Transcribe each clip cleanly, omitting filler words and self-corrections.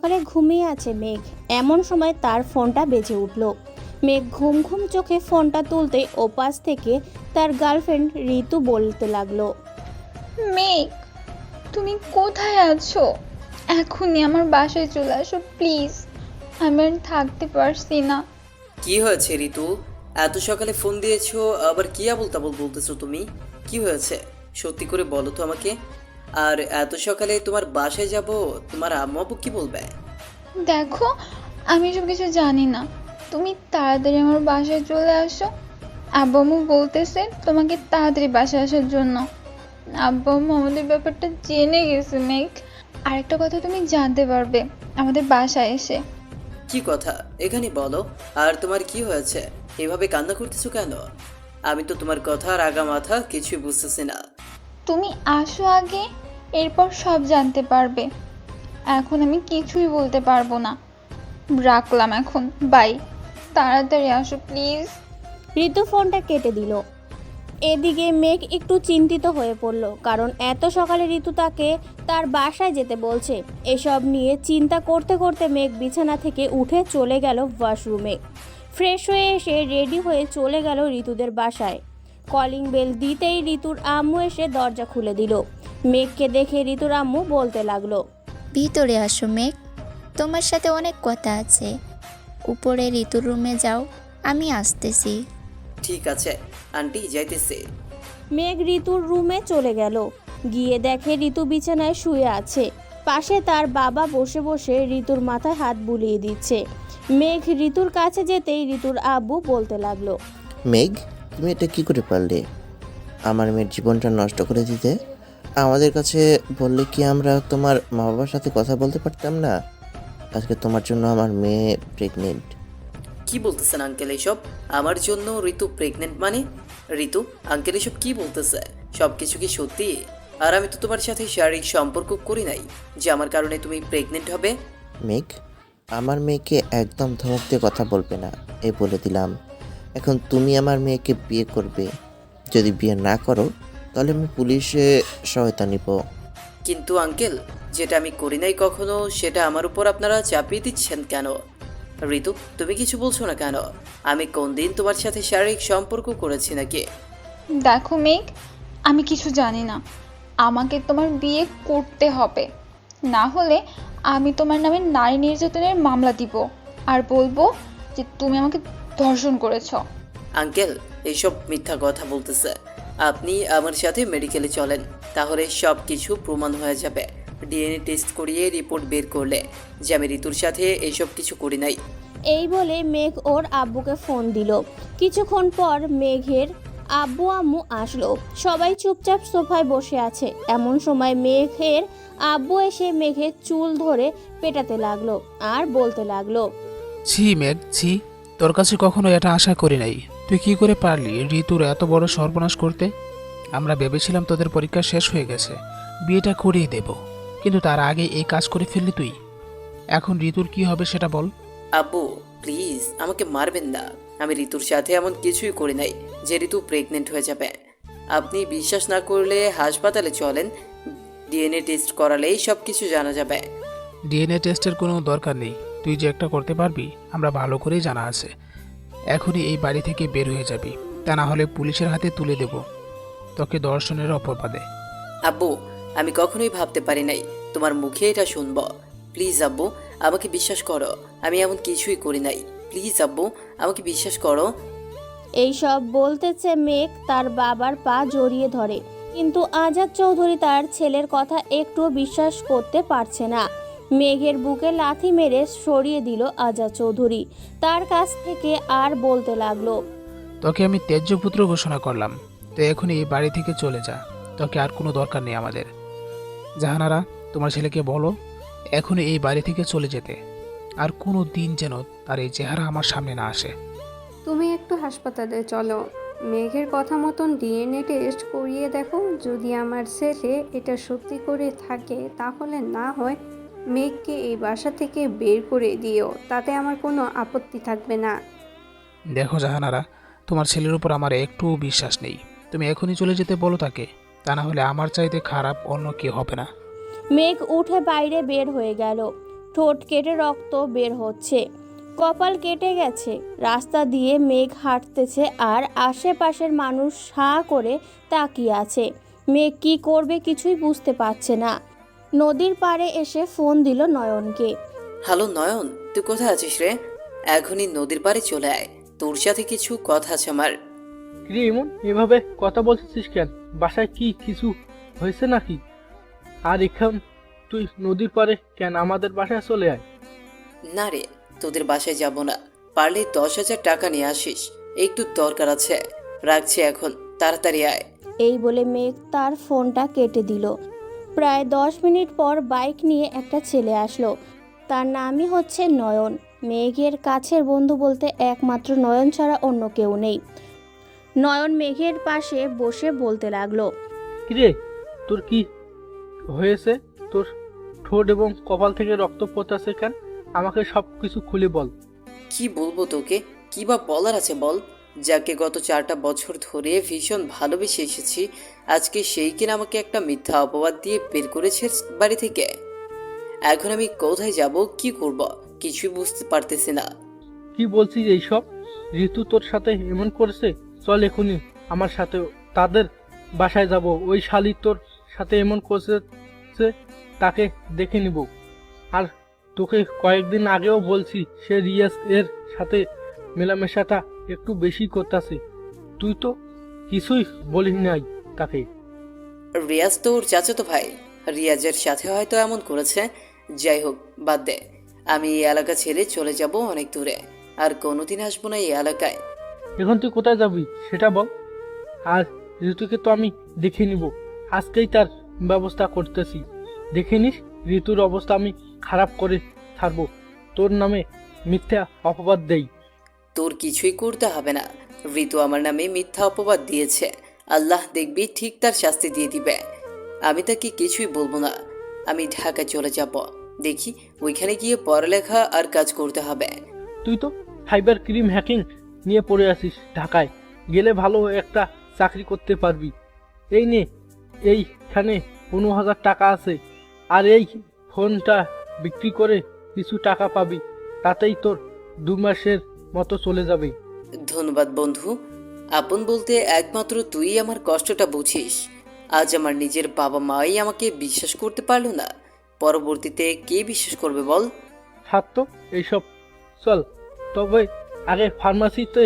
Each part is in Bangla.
সকালে ঘুমিয়ে আছে মেঘ। এমন সময় তার ফোনটা বেজে উঠল। মেঘ ঘুম ঘুম চোখে ফোনটা তুলতে ওপাশ থেকে তার গার্লফ্রেন্ড ঋতু বলতে লাগলো, মেঘ, তুমি কোথায় আছো? এখনই আমার বাসায় চলে আসো প্লিজ। আমি আর থাকতে পারছি না। কি হয়েছে ঋতু? এত সকালে ফোন দিয়েছো, আবার কি আবল তাবল বলতেছো তুমি? কি হয়েছে সত্যি করে বলো তো আমাকে। আর এত সকালে তোমার বাসায় যাব, তোমার আম্মু আব্বু কি বলবে? দেখো, আমি সব কিছু জানি না। তুমি তাড়াতাড়ি আমার বাসায় চলে আসো। আব্বু আম্মু বলতেছে তোমাকে তাড়াতাড়ি বাসায় আসার জন্য। আব্বু আম্মু আমাদের ব্যাপারটা জেনে গেছে মেঘ। আরেকটা কথা তুমি জানতে পারবে আমাদের বাসায় এসে। কি কথা এখানে বলো। আর তোমার কি হয়েছে? এভাবে কান্না করতেছো কেন? আমি তো তোমার কথা আর আগা মাথা কিছুই বুঝতেছি না। তুমি আসো আগে, এরপর সব জানতে পারবে। এখন আমি কিছুই বলতে পারবো না। রাখলাম এখন, বাই। তাড়াতাড়ি আসো প্লিজ। ঋতু ফোনটা কেটে দিল। এদিকে মেঘ একটু চিন্তিত হয়ে পড়ল, কারণ এত সকালে ঋতু তাকে তার বাসায় যেতে বলছে। এসব নিয়ে চিন্তা করতে করতে মেঘ বিছানা থেকে উঠে চলে গেল ওয়াশরুমে। ফ্রেশ হয়ে এসে রেডি হয়ে চলে গেল ঋতুদের বাসায়। কলিং বেল দিতেই ঋতুর আম্মু এসে দরজা খুলে দিল। মেঘকে দেখে ঋতুর আম্মু বলতে লাগলো, ভিতরে আসো মেঘ, তোমার সাথে অনেক কথা আছে। উপরে ঋতুর রুমে যাও, আমি আসতেছি। ঠিক আছে আন্টি, যাইতেছে। মেঘ ঋতুর রুমে চলে গেল। গিয়ে দেখে ঋতু বিছানায় শুয়ে আছে। পাশে তার বাবা বসে বসে ঋতুর মাথায় হাত বুলিয়ে দিচ্ছে। মেঘ ঋতুর কাছে যেতেই ঋতুর আব্বু বলতে লাগলো, মেঘ, তুমি এটা কি করে পারলে আমার মেয়ের জীবনটা নষ্ট করে দিতে? আমাদের কাছে বললে কি আমরা তোমার মা বাবার সাথে কথা বলতে পারতাম না? আজকে তোমার জন্য আমার মেয়ে প্রেগনেন্ট। কি বলতেছেন আঙ্কেল এইসব? আমার জন্য ঋতু প্রেগনেন্ট মানে? ঋতু, আঙ্কেল এসব কি বলতেছে? সব কিছু কি সত্যি? আর আমি তো তোমার সাথে শারীরিক সম্পর্ক করি নাই যে আমার কারণে তুমি প্রেগনেন্ট হবে। মেঘ, আমার মেয়েকে একদম ধমক দিয়ে কথা বলবে না, এই বলে দিলাম। এখন তুমি আমার মেয়েকে বিয়ে করবে। যদি বিয়ে না করো তাহলে আমি পুলিশে সহায়তা নিব। কিন্তু আঙ্কেল, যেটা আমি করি নাই কখনো, সেটা আমার উপর আপনারা চাপিয়ে দিচ্ছেন কেন? ঋতু, তুমি কিছু বলছো না কেন? আমি কোন দিন তোমার সাথে শারীরিক সম্পর্ক করেছি নাকি? দেখো মেঘ, আমি কিছু জানি না। আমাকে তোমার বিয়ে করতে হবে, না হলে আমি তোমার নামে নারী নির্যাতনের মামলা দিব। আর বলবো যে তুমি আমাকে ধর্ষণ করেছো। আঙ্কেল, এইসব মিথ্যা কথা বলতেছে। আপনি আমার সাথে মেডিকেলে চলেন, তাহলে সব কিছু প্রমাণ হয়ে যাবে। ডিএনএ টেস্ট করিয়ে রিপোর্ট বের করলে যে আমি ঋতুর সাথে এইসব কিছু করি নাই। এই বলে মেঘ ওর আব্বুকে ফোন দিল। কিছুক্ষণ পর মেঘের আব্বু আম্মু আসলো। সবাই চুপচাপ সোফায় বসে আছে। এমন সময় মেঘের আব্বু এসে মেঘের চুল ধরে পেটাতে লাগলো আর বলতে লাগলো, ছি মেঘ, ছি। তোর কাছে কখনো এটা আশা করি নাই। তুই কি করে পারলি ঋতুর এত বড় সর্বনাশ করতে? আমরা ভেবেছিলাম তোদের পরীক্ষা শেষ হয়ে গেছে, বিয়েটা করিয়ে দেব, কিন্তু তার আগে এই কাজ করে ফেললি তুই। এখন ঋতুর কি হবে সেটা বল। আব্বু প্লিজ আমাকে মারবেন না। আমি ঋতুর সাথে এমন কিছুই করি নাই যে ঋতু প্রেগনেন্ট হয়ে যাবে। আপনি বিশ্বাস না করলে হাসপাতালে চলেন, ডিএনএ টেস্ট করালেই সব কিছু জানা যাবে। ডিএনএ টেস্টের কোনো দরকার নেই। তুই যে একটা করতে পারবি আমরা ভালো করেই জানা আছে। এখনই এই বাড়ি থেকে বের হয়ে যাবি, তা না হলে পুলিশের হাতে তুলে দেব তোকে ধর্ষণের অপবাদে। আব্বু, আমি কখনোই ভাবতে পারি নাই তোমার মুখে এটা শুনবো। প্লিজ আব্বু, আমাকে বিশ্বাস করো, আমি এমন কিছুই করি নাই। প্লিজ আব্বু, আমাকে বিশ্বাস করো। এইসব বলতেছে মেঘ তার বাবার পা জড়িয়ে ধরে। কিন্তু আজাদ চৌধুরী তার ছেলের কথা একটুও বিশ্বাস করতে পারছে না। মেঘের বুকে লাথি মেরে সরিয়ে দিল আজাদ চৌধুরী তার কাছ থেকে, আর বলতে লাগলো, তোকে আমি ত্যায্য পুত্র ঘোষণা করলাম, তো এখনই এই বাড়ি থেকে চলে যা। তোকে আর কোনো দরকার নেই আমাদের। জাহানারা, তোমার ছেলেকে বলো এখনই এই বাড়ি থেকে চলে যেতে। আর কোনো দিন যেন তার এই চেহারা আমার সামনে না আসে। তুমি একটু হাসপাতালে চলো, মেঘের কথা মতন ডিএনএ টেস্ট করিয়ে দেখো। যদি আমার ছেলে এটা সত্যি করে থাকে তাহলে না হয় মেঘকে এই বাসা থেকে বের করে দিও, তাতে আমার কোনো আপত্তি থাকবে না। দেখো জাহানারা, তোমার ছেলের উপর আমার একটুও বিশ্বাস নেই। তুমি এখনই চলে যেতে বলো তাকে, তা না হলে আমার চাইতে খারাপ অন্য কেউ হবে না। মেঘ উঠে বাইরে বের হয়ে গেল। ঠোঁট কেটে রক্ত বের হচ্ছে, কপাল কেটে গেছে। রাস্তা দিয়ে মেঘ হাঁটতেছে আর আশেপাশের মানুষ হাঁ করে তাকিয়ে আছে। মেঘ কি করবে কিছুই বুঝতে পারছে না। নদীর পাড়ে এসে ফোন দিল নয়নকে। হ্যালো নয়ন, তুই কোথায় আছিস রে? এখনই নদীর পাড়ে চলে আয়, তোর সাথে কিছু কথা আছে আমার। কিরে ইমন, এভাবে কথা বলছিস কেন? বাসায় কি কিছু হয়েছে নাকি? আর এখন তুই নদীর পাড়ে কেন? আমাদের বাসায় চলে আয়। না রে, তোদের বাসায় যাব না। পারলে 10,000 টাকা নিয়ে আসিস, একটু দরকার আছে। রাখছি এখন, তাড়াতাড়ি আয়। এই বলে মেঘ তার ফোনটা কেটে দিল। প্রায় 10 মিনিট পর বাইক নিয়ে একটা ছেলে আসলো। তার নামই হচ্ছে নয়ন। মেঘের কাছের বন্ধু বলতে একমাত্র নয়ন ছাড়া অন্য কেউ নেই। নয়ন মেঘের পাশে বসে বলতে লাগলো। কিরে, তোর কি হয়েছে? তোর ঠোঁট এবং কপাল থেকে রক্ত পড়তেছে কেন? আমাকে সব কিছু খুলে বল। কি বলবো তোকে, কি বা বলার আছে বল? যাকে গত 4টা বছর ধরে ভীষণ ভালোবেসে এসেছি, আজকে সেই কিনা আমাকে একটা মিথ্যা অপবাদ দিয়ে বের করেছে বাড়ি থেকে। এখন আমি কোথায় যাব, কি করব, কিছুই বুঝতে পারতেছি না। কি বলছিস এইসব? ঋতু তোর সাথে এমন করেছে? চল এখনই আমার সাথে তাদের বাসায় যাব। ওই শালি তোর সাথে এমন করেছে, তাকে দেখে নিব। আর তোকে কয়েকদিন আগেও বলছি, সে রিয়াজ এর সাথে মেলামেশাটা একটু বেশি করতেছে। তুই তো কিছুই বলিস নাই তাকে। রিয়াজ তো ওর চাচাতো ভাই, রিয়াজের সাথে হয়তো এমন করেছে। যাই হোক, বাদ দে। আমি এই এলাকা ছেড়ে চলে যাব অনেক দূরে, আর কোনোদিন আসবো না এই এলাকায়। এখন তুই কোথায় যাবি সেটা বল। আর ঋতুকে তো আমি দেখে নিব, আজকেই তার ব্যবস্থা করতেছি। দেখে নিস, ঋতুর অবস্থা আমি খারাপ করে ছাড়বো। তোর নামে মিথ্যা অপবাদ দেই। তোর কিছুই করতে হবে না। ঋতু আমার নামে মিথ্যা অপবাদ দিয়েছে, আল্লাহ দেখবি ঠিক তার শাস্তি দিয়ে দিবে। আমি তাকে কিছুই বলবো না। আমি ঢাকায় চলে যাব, দেখি ওইখানে গিয়ে পড়ালেখা আর কাজ করতে হবে। তুই তো সাইবার ক্রিম হ্যাকিং নিয়ে পড়ে আছিস, ঢাকায় গেলে ভালো একটা চাকরি করতে পারবি। এই নে, এইখানে 15,000 টাকা আছে, আর এই ফোনটা বিক্রি করে কিছু টাকা পাবি। তাতেই তোর 2 মাসের মতো চলে যাবে। ধন্যবাদ বন্ধু। আপন বলতে একমাত্র তুই আমার কষ্টটা বুঝিস। আজ আমার নিজের বাবা মাই আমাকে বিশ্বাস করতে পারলো না, পরবর্তীতে কে বিশ্বাস করবে বল? ছাড় তো এইসব, চল তবে আগে ফার্মাসিতে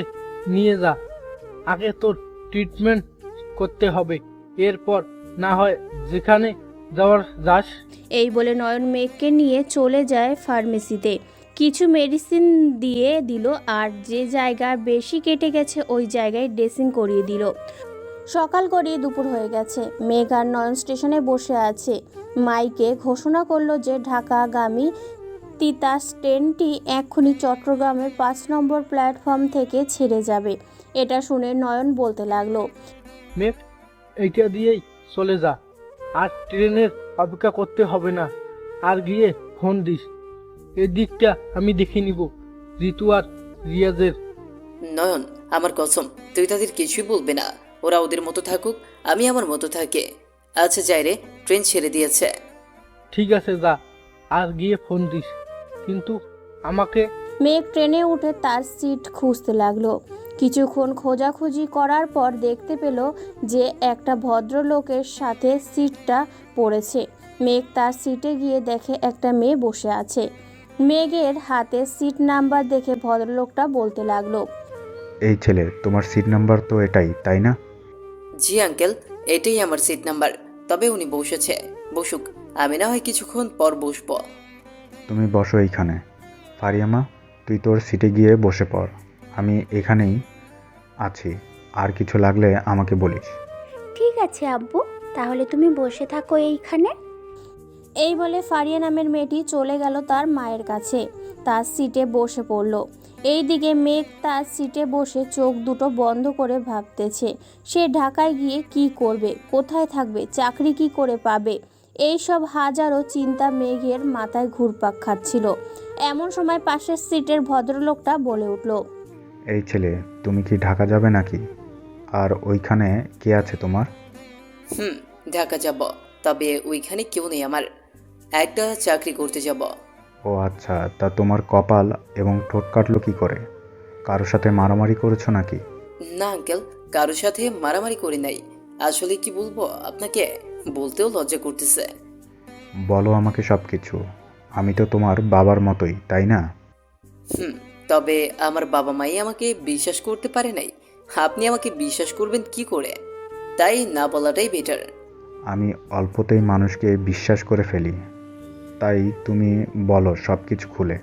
নিয়ে যা। আগে তোর ট্রিটমেন্ট করতে হবে, এরপর না হয় যেখানে যাওয়ার যাস। এই বলে নয়ন মেঘকে নিয়ে চলে যায় ফার্মেসিতে। কিছু মেডিসিন দিয়ে দিল আর যে জায়গা বেশি কেটে গেছে ওই জায়গায় ড্রেসিং করিয়ে দিল। সকাল গড়িয়ে দুপুর হয়ে গেছে। মেঘ আর নয়ন স্টেশনে বসে আছে। মাইকে ঘোষণা করলো যে ঢাকাগামী তিতাস ট্রেনটি এক্ষুনি চট্টগ্রামের 5 নম্বর প্ল্যাটফর্ম থেকে ছেড়ে যাবে। এটা শুনে নয়ন বলতে লাগলো। মেঘ, এইটা দিয়েই চলে যা, আর ট্রেনের অপেক্ষা করতে হবে না। আর গিয়ে ফোন দিস, এদিকটা আমি দেখে নিব ঋতু আর রিয়াজের। নয়ন, আমার কসম, তুই তাদের কিছুই বলবে না। ওরা ওদের মতো থাকুক, আমি আমার মতো থাকে। আচ্ছা যাই রে, ট্রেন ছেড়ে দিয়েছে। ঠিক আছে যা, আর গিয়ে ফোন দিস, কিন্তু আমাকে। মেঘ ট্রেনে উঠে তার সিট খুঁজতে লাগলো। কিছুক্ষণ খোঁজাখুঁজি করার পর দেখতে পেল যে একটা ভদ্রলোকের সাথে সিটটা পড়েছে। মেঘ তার সিটে গিয়ে দেখে একটা মেয়ে বসে আছে। মেঘের হাতে সিট নাম্বার দেখে ভদ্রলোকটা বলতে লাগলো। এই ছেলে, তোমার সিট নাম্বার তো এটাই, তাই না? জি আঙ্কেল, এটাই আমার সিট নাম্বার। তবে উনি বসেছে, বসুক, আমি না হয় কিছুক্ষণ পর বসবো। তুমি বসো এইখানে। ফারিয়ামা, তুই তোর সিটে গিয়ে বসে পড়, আমি এখানেই আছি। আর কিছু লাগলে আমাকে বলিস। ঠিক আছে আব্বু, তাহলে তুমি বসে থাকো এইখানে। এই বলে ফারিয়া নামের মেয়েটি চলে গেল তার মায়ের কাছে। তার সিটে বসে পড়ল। এইদিকে মেঘ তার সিটে বসে চোখ দুটো বন্ধ করে ভাবতেছে সে ঢাকায় গিয়ে কি করবে, কোথায় থাকবে, চাকরি কি করে পাবে। এই সব হাজারো চিন্তা মেঘের মাথায় ঘুরপাক খাচ্ছিল। এমন সময় পাশের সিটের ভদ্রলোকটা বলে উঠল। এই ছেলে, তুমি কি ঢাকা যাবে নাকি? আর ওইখানে কে আছে তোমার? ঢাকা যাব, তবে ওইখানে কেউ নেই আমার। একটা চাকরি করতে যাব। ও আচ্ছা, তা তোমার কপাল এবং ঠোঁট কাটলো কি করে? কারোর সাথে মারামারি করেছো নাকি? না আঙ্কেল, কারোর সাথে মারামারি করি নাই। আসলে কি বলবো আপনাকে, বলতেও লজ্জা করতেছে। বলো আমাকে সব কিছু। আমি তো তোমার বাবার মতোই, তাই না? হুম, তবে আমার বাবা মাই আমাকে বিশ্বাস করতে পারে নাই। আপনি আমাকে বিশ্বাস করবেন কি করে? তাই না বলাটাই বেটার। আমি অল্পতেই মানুষকে বিশ্বাস করে ফেলি। তাই তুমি বলো সব কিছু খুলে।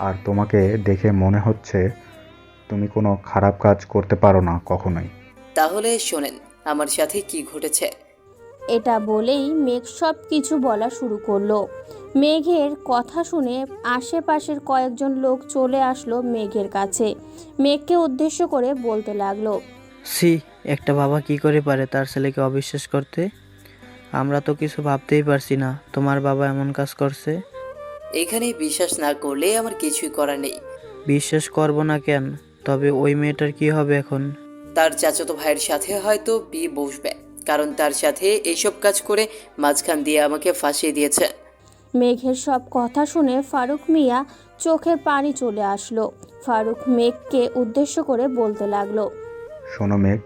আর তোমাকে দেখে মনে হচ্ছে তুমি কোনো খারাপ কাজ করতে পারো না কখনোই। তাহলে শোনেন আমার সাথে কি ঘটেছে। এটা বলেই মেঘ সব কিছু বলা শুরু করলো। মেঘের কথা শুনে আশেপাশের কয়েকজন লোক চলে আসলো মেঘের কাছে। মেঘকে উদ্দেশ্য করে বলতে লাগলো, সি, একটা বাবা কি করে পারে তার ছেলেকে অবিশ্বাস করতে? আমরা তো কিছু ভাবতেই পারছি না তোমার বাবা এমন কাজ করছে। এখানে বিশ্বাস না করলে আমার কিছুই করার নেই। বিশ্বাস করব না কেন? তবে ওই মেয়েটার কি হবে এখন? তার চাচাতো ভাইয়ের সাথে হয়তো বিয়ে বসবে, কারণ তার সাথে এইসব কাজ করে মাঝখান দিয়ে আমাকে ফাঁসিয়ে দিয়েছে। মেঘের সব কথা শুনে ফারুক মিয়া চোখের পানি চলে আসলো। ফারুক মেঘকে উদ্দেশ্য করে বলতে লাগলো, শোনো মেঘ,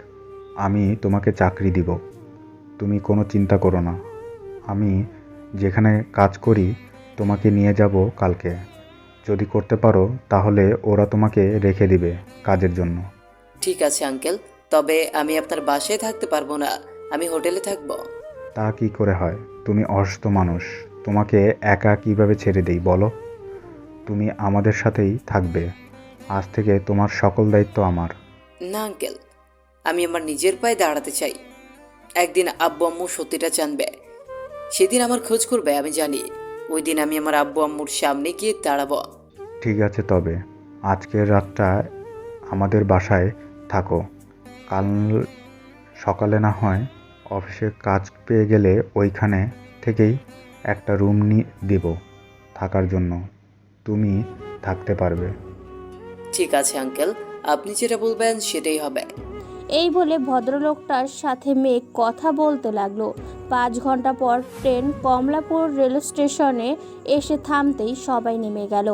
আমি তোমাকে চাকরি দিব। তুমি কোনো চিন্তা করো না। আমি যেখানে কাজ করি তোমাকে নিয়ে যাব কালকে। যদি করতে পারো তাহলে ওরা তোমাকে রেখে দিবে কাজের জন্য। ঠিক আছে আঙ্কেল, তবে আমি আপনার বাসায় থাকতে পারবো না, আমি হোটেলে থাকবো। তা কি করে হয়? তুমি অসুস্থ মানুষ, তোমাকে একা কিভাবে ছেড়ে দেই বলো? তুমি আমাদের সাথেই থাকবে। আজ থেকে তোমার সকল দায়িত্ব আমার। না আঙ্কেল, আমি আমার নিজের পায়ে দাঁড়াতে চাই। একদিন আব্বু আম্মু সত্যিটা জানবে, সেদিন আমার খোঁজ করবে আমি জানি। ওই দিন আমি আমার আব্বু আম্মুর সামনে গিয়ে দাঁড়াবো। ঠিক আছে, তবে আজকের রাতটা আমাদের বাসায় থাকো। কাল সকালে না হয় অফিসে কাজ পেয়ে গেলে ওইখানে থেকেই একটা রুম দিব থাকার জন্য। তুমি থাকতে পারবে। ঠিক আছে আঙ্কেল, আপনি যেটা বলবেন সেটাই হবে। এই বলে ভদ্রলোকটার সাথে মেঘ কথা বলতে লাগলো। 5 ঘন্টা পর ট্রেন কমলাপুর রেল স্টেশনে এসে থামতেই সবাই নেমে গেল।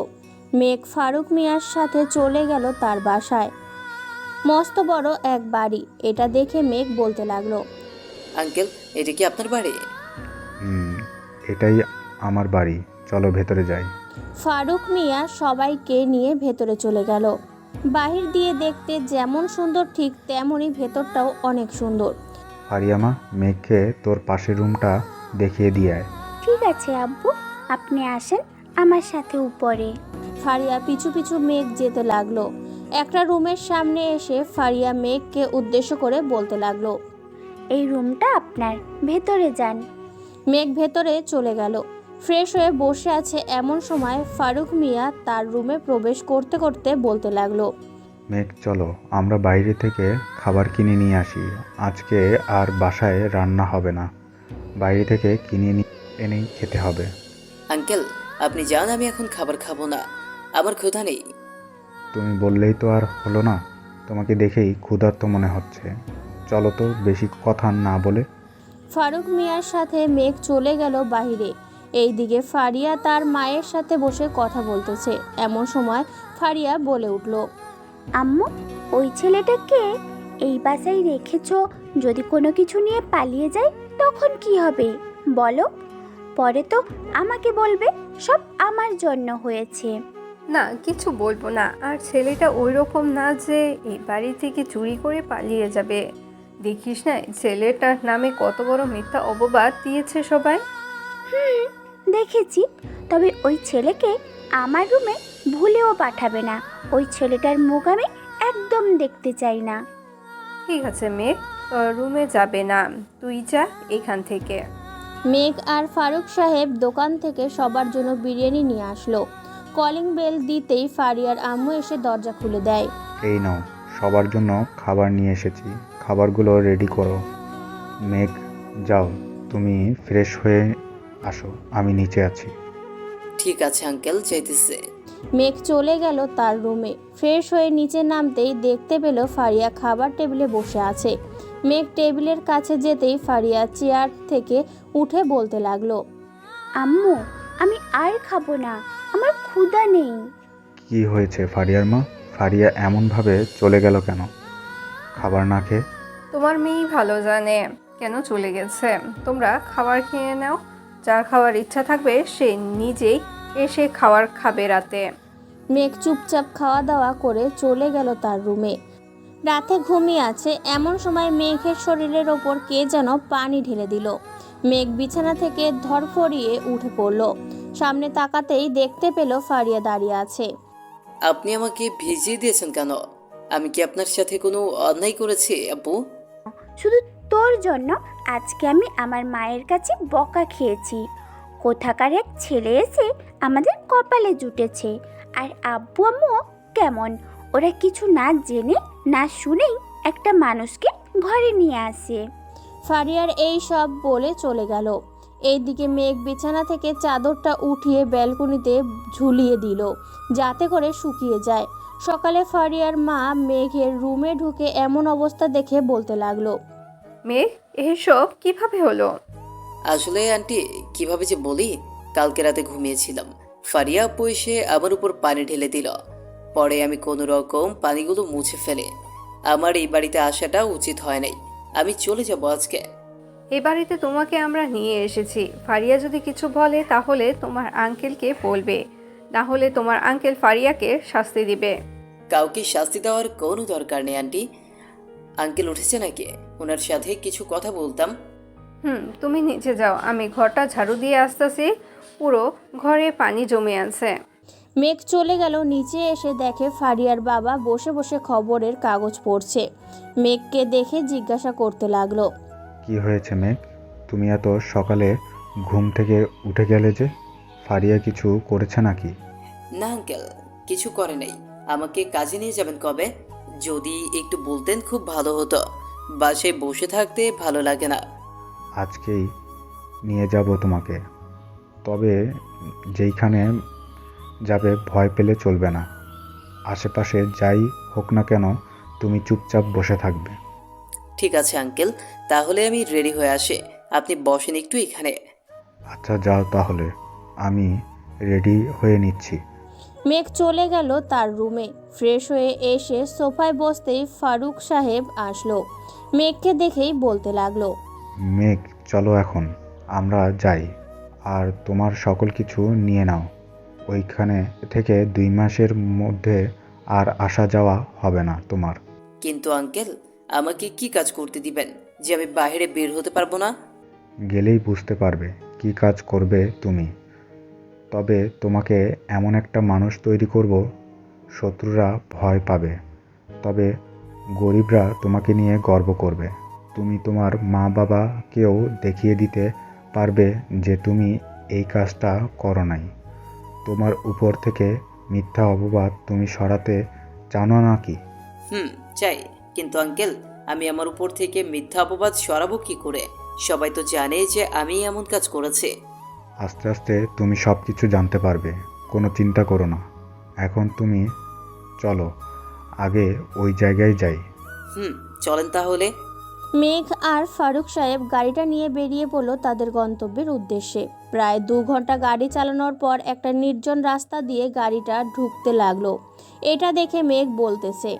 মেঘ ফারুক মিয়ার সাথে চলে গেল তার বাসায়। মস্ত বড় এক বাড়ি। এটা দেখে মেঘ বলতে লাগলো, আঙ্কেল, এটা কি আপনার বাড়ি? এটাই আমার বাড়ি, চলো ভেতরে যাই। ফারুক মিয়া সবাইকে নিয়ে ভেতরে চলে গেল। বাহির দিয়ে দেখতে যেমন সুন্দর ঠিক তেমনই ভেতরটাও অনেক সুন্দর। ফারিয়ামা, মেঘকে তোর পাশের রুমটা দেখিয়ে দিয়ে আয়। ঠিক আছে আব্বু, আপনি আসেন আমার সাথে উপরে। ফারিয়া পিছু পিছু মেঘ যেতে লাগলো। একটা রুমের সামনে এসে ফারিয়া মেঘকে উদ্দেশ্য করে বলতে লাগলো, এই রুমটা আপনার, ভেতরে যান। মেঘ ভেতরে চলে গেল। ফ্রেশ হয়ে বসে আছে এমন সময় ফারুক মিয়া তার রুমে প্রবেশ করতে করতে বলতে লাগলো, মেঘ চলো আমরা বাইরে থেকে খাবার কিনে নিয়ে আসি। আজকে আর বাসায় রান্না হবে না, বাইরে থেকে কিনে এনেই খেতে হবে। আঙ্কেল, আপনি যান, আমি এখন খাবার খাবো না, আমার ক্ষুধা নেই। তুমি বললেই তো আর হলো না, তোমাকে দেখেই ক্ষুধার্ত মনে হচ্ছে। চলো তো বেশি কথা না বলে। ফারুক মিয়ার সাথে মেঘ চলে গেল বাহিরে। এইদিকে ফারিয়া তার মায়ের সাথে বসে কথা বলতেছে। এমন সময় ফারিয়া বলে উঠল, আম্মু, ওই ছেলেটাকে এই বাসায় রেখেছো, যদি কোনো কিছু নিয়ে পালিয়ে যায় তখন কি হবে বলো? পরে তো আমাকে বলবে সব আমার জন্য হয়েছে। না, কিছু বলবো না। আর ছেলেটা ওই রকম না যে এই বাড়ি থেকে চুরি করে পালিয়ে যাবে। দেখিস না ছেলেটার নামে কত বড় মিথ্যা অপবাদ দিয়েছে সবাই। দেখেছি, তবে ওই ছেলেকে আমার রুমে ভুলেও পাঠাবে না। ওই ছেলেটার মুখ আমি একদম দেখতে চাই না। ঠিক আছে মেঘ, তোর রুমে যাবে না, তুই যা এখান থেকে। মেঘ আর ফারুক সাহেব দোকান থেকে সবার জন্য বিরিয়ানি নিয়ে আসলো। কলিং বেল দিতেই ফারিয়ার আম্মু এসে দরজা খুলে দেয়। এই নাও, সবার জন্য খাবার নিয়ে এসেছি, খাবারগুলো রেডি করো। মেঘ যাও, তুমি ফ্রেশ হয়ে আসো, আমি নিচে আছি। ঠিক আছে আঙ্কেল, যাইতেছে। মেঘ চলে গেল তার রুমে। ফ্রেশ হয়ে নিচে নামতেই দেখতে পেল ফারিয়া খাবার টেবিলে বসে আছে। মেঘ টেবিলের কাছে যেতেই ফারিয়া চেয়ার থেকে উঠে বলতে লাগলো, আম্মু, আমি আর খাবো না, আমার ক্ষুধা নেই। কি হয়েছে ফারিয়ার মা? ফারিয়া এমনভাবে চলে গেল কেন? খাবার না খেয়ে? তোমার মেয়েই ভালো জানে কেন চলে গেছে। তোমরা খাবার খেয়ে নাও, যার খাওয়ার ইচ্ছা থাকবে সে নিজেই এসে খাবার খাবে রাতে। মেঘ চুপচাপ খাওয়া দাওয়া করে চলে গেল তার রুমে। রাতে ঘুমিয়ে আছে এমন সময় মেঘের শরীরের ওপর কে যেন পানি ঢেলে দিল। মেঘ বিছানা থেকে ধরফড়িয়ে উঠে পড়ল। সামনে তাকাতেই দেখতে পেল ফারিয়া দাঁড়িয়ে আছে। আপনি আমাকে ভিজিয়ে দিয়েছেন কেন? আমি কি আপনার সাথে কোনো অন্যায় করেছি আপু? শুধু তোর জন্য আজকে আমি আমার মায়ের কাছে বকা খেয়েছি। কোথাকার এক ছেলে এসে আমাদের কপালে জুটেছে, আর আব্বু আম্মুও কেমন, ওরা কিছু না জেনে না শুনেই একটা মানুষকে ঘরে নিয়ে আসে। ফারিয়ার এই সব বলে চলে গেল। এইদিকে মেঘ বিছানা থেকে চাদরটা উঠিয়ে ব্যালকনিতে ঝুলিয়ে দিল যাতে করে শুকিয়ে যায়। সকালে ফারিয়ার মা মেঘের রুমে ঢুকে এমন অবস্থা দেখে বলতে লাগলো, মেঘ, এসব কিভাবে হলো? আসলে আন্টি কিভাবে যে বলি, কালকে রাতে ঘুমিয়েছিলাম, ফারিয়া আপু এসে আমার উপর পানি ঢেলে দিল। পরে আমি কোনো রকম পানিগুলো মুছে ফেলে। আমার এই বাড়িতে আসাটা উচিত হয় নাই, আমি চলে যাব আজকে। এ বাড়িতে তোমাকে আমরা নিয়ে এসেছি। ফারিয়া যদি কিছু বলে তাহলে তোমার আঙ্কেলকে বলবে, না হলে তোমার আঙ্কেল ফারিয়াকে শাস্তি দিবে। কাউকে শাস্তি দেওয়ার কোনো দরকার নেই আন্টি। আঙ্কেল উঠেছে নাকি? ওনার সাথে কিছু কথা বলতাম। তুমি নিচে যাও, আমি ঘরটা ঝাড়ু দিয়ে আসতেছি, পুরো ঘরে পানি জমে আছে। মেঘ চলে গেল। নিচে এসে দেখে ফারিয়ার বাবা বসে বসে খবরের কাগজ পড়ছে। মেঘকে দেখে জিজ্ঞাসা করতে লাগলো, কি হয়েছে মেঘ? তুমি এত সকালে ঘুম থেকে উঠে গেলে যে? ফারিয়া কিছু করেছে নাকি? না আঙ্কেল, কিছু করে নাই। আমাকে কাজে নিয়ে যাবেন কবে? যদি একটু বলতেন খুব ভালো হতো। বাসায় বসে থাকতে ভালো লাগে না। আজকেই নিয়ে যাব তোমাকে, তবে যেইখানে যাবে ভয় পেলে চলবে না। আশেপাশে যাই হোক না কেন তুমি চুপচাপ বসে থাকবে। ঠিক আছে আঙ্কেল, তাহলে আমি রেডি হয়ে আসি, আপনি বসেন একটু এখানে। আচ্ছা যাও তাহলে, আমি রেডি হয়ে নিচ্ছি। মেঘ চলে গেল তার রুমে। ফ্রেশ হয়ে এসে সোফায় বসতেই ফারুক সাহেব আসলো। মেঘকে দেখেই বলতে লাগলো, মেঘ চলো এখন আমরা যাই, আর তোমার সকল কিছু নিয়ে নাও। ওইখানে থেকে 2 মাসের মধ্যে আর আসা যাওয়া হবে না তোমার। কিন্তু আঙ্কেল, আমাকে কি কাজ করতে দিবেন যে আমি বাইরে বের হতে পারবো না? গেলেই বুঝতে পারবে কি কাজ করবে তুমি। তবে তোমাকে এমন একটা মানুষ তৈরি করব, শত্রুরা ভয় পাবে, তবে গরিবরা তোমাকে নিয়ে গর্ব করবে। তুমি তোমার মা বাবাকেও দেখিয়ে দিতে পারবে যে তুমি এই কাজটা করো নাই। তোমার উপর থেকে মিথ্যা অপবাদ তুমি সরাতে জানো নাকি? চাই, কিন্তু আঙ্কেল আমি আমার উপর থেকে মিথ্যা অপবাদ সরাবো কি করে? সবাই তো জানে যে আমি এমন কাজ করেছি। আস্তে আস্তে তুমি সব কিছু জানতে পারবে, কোনো চিন্তা করো না। এখন তুমি চলো আগে ওই জায়গায় যাই। চলেন তাহলে। মেঘ আর ফারুক সাহেব গাড়িটা নিয়ে বেরিয়ে পড়ল তাদের গন্তব্যের উদ্দেশ্যে। প্রায় 2 ঘন্টা গাড়ি চালানোর পর একটা নির্জন রাস্তা দিয়ে গাড়িটা ঢুকতে লাগলো। এটা দেখে মেঘ বলতেছে,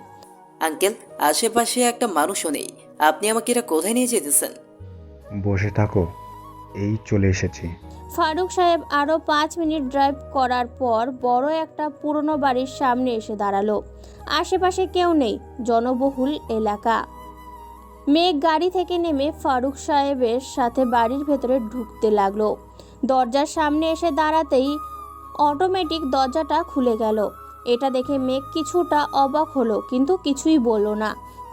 আঙ্কেল আশেপাশে একটা মানুষও নেই, আপনি আমাকে এরা কোথায় নিয়ে যেতেছেন? বসে থাকো, এই চলে এসেছি। ফারুক সাহেব আরও 5 মিনিট ড্রাইভ করার পর বড় একটা পুরনো বাড়ির সামনে এসে দাঁড়ালো। আশেপাশে কেউ নেই, জনবহুল এলাকা। মেঘ গাড়ি থেকে নেমে ফারুক সাহেবের সাথে বাড়ির ভেতরে ঢুকতে লাগলো। দরজার সামনে এসে দাঁড়াতেই অটোমেটিক দরজাটা খুলে গেল। এটা দেখে মেঘ কিছুটা অবাক হলো, কিন্তু কিছুই বলল না।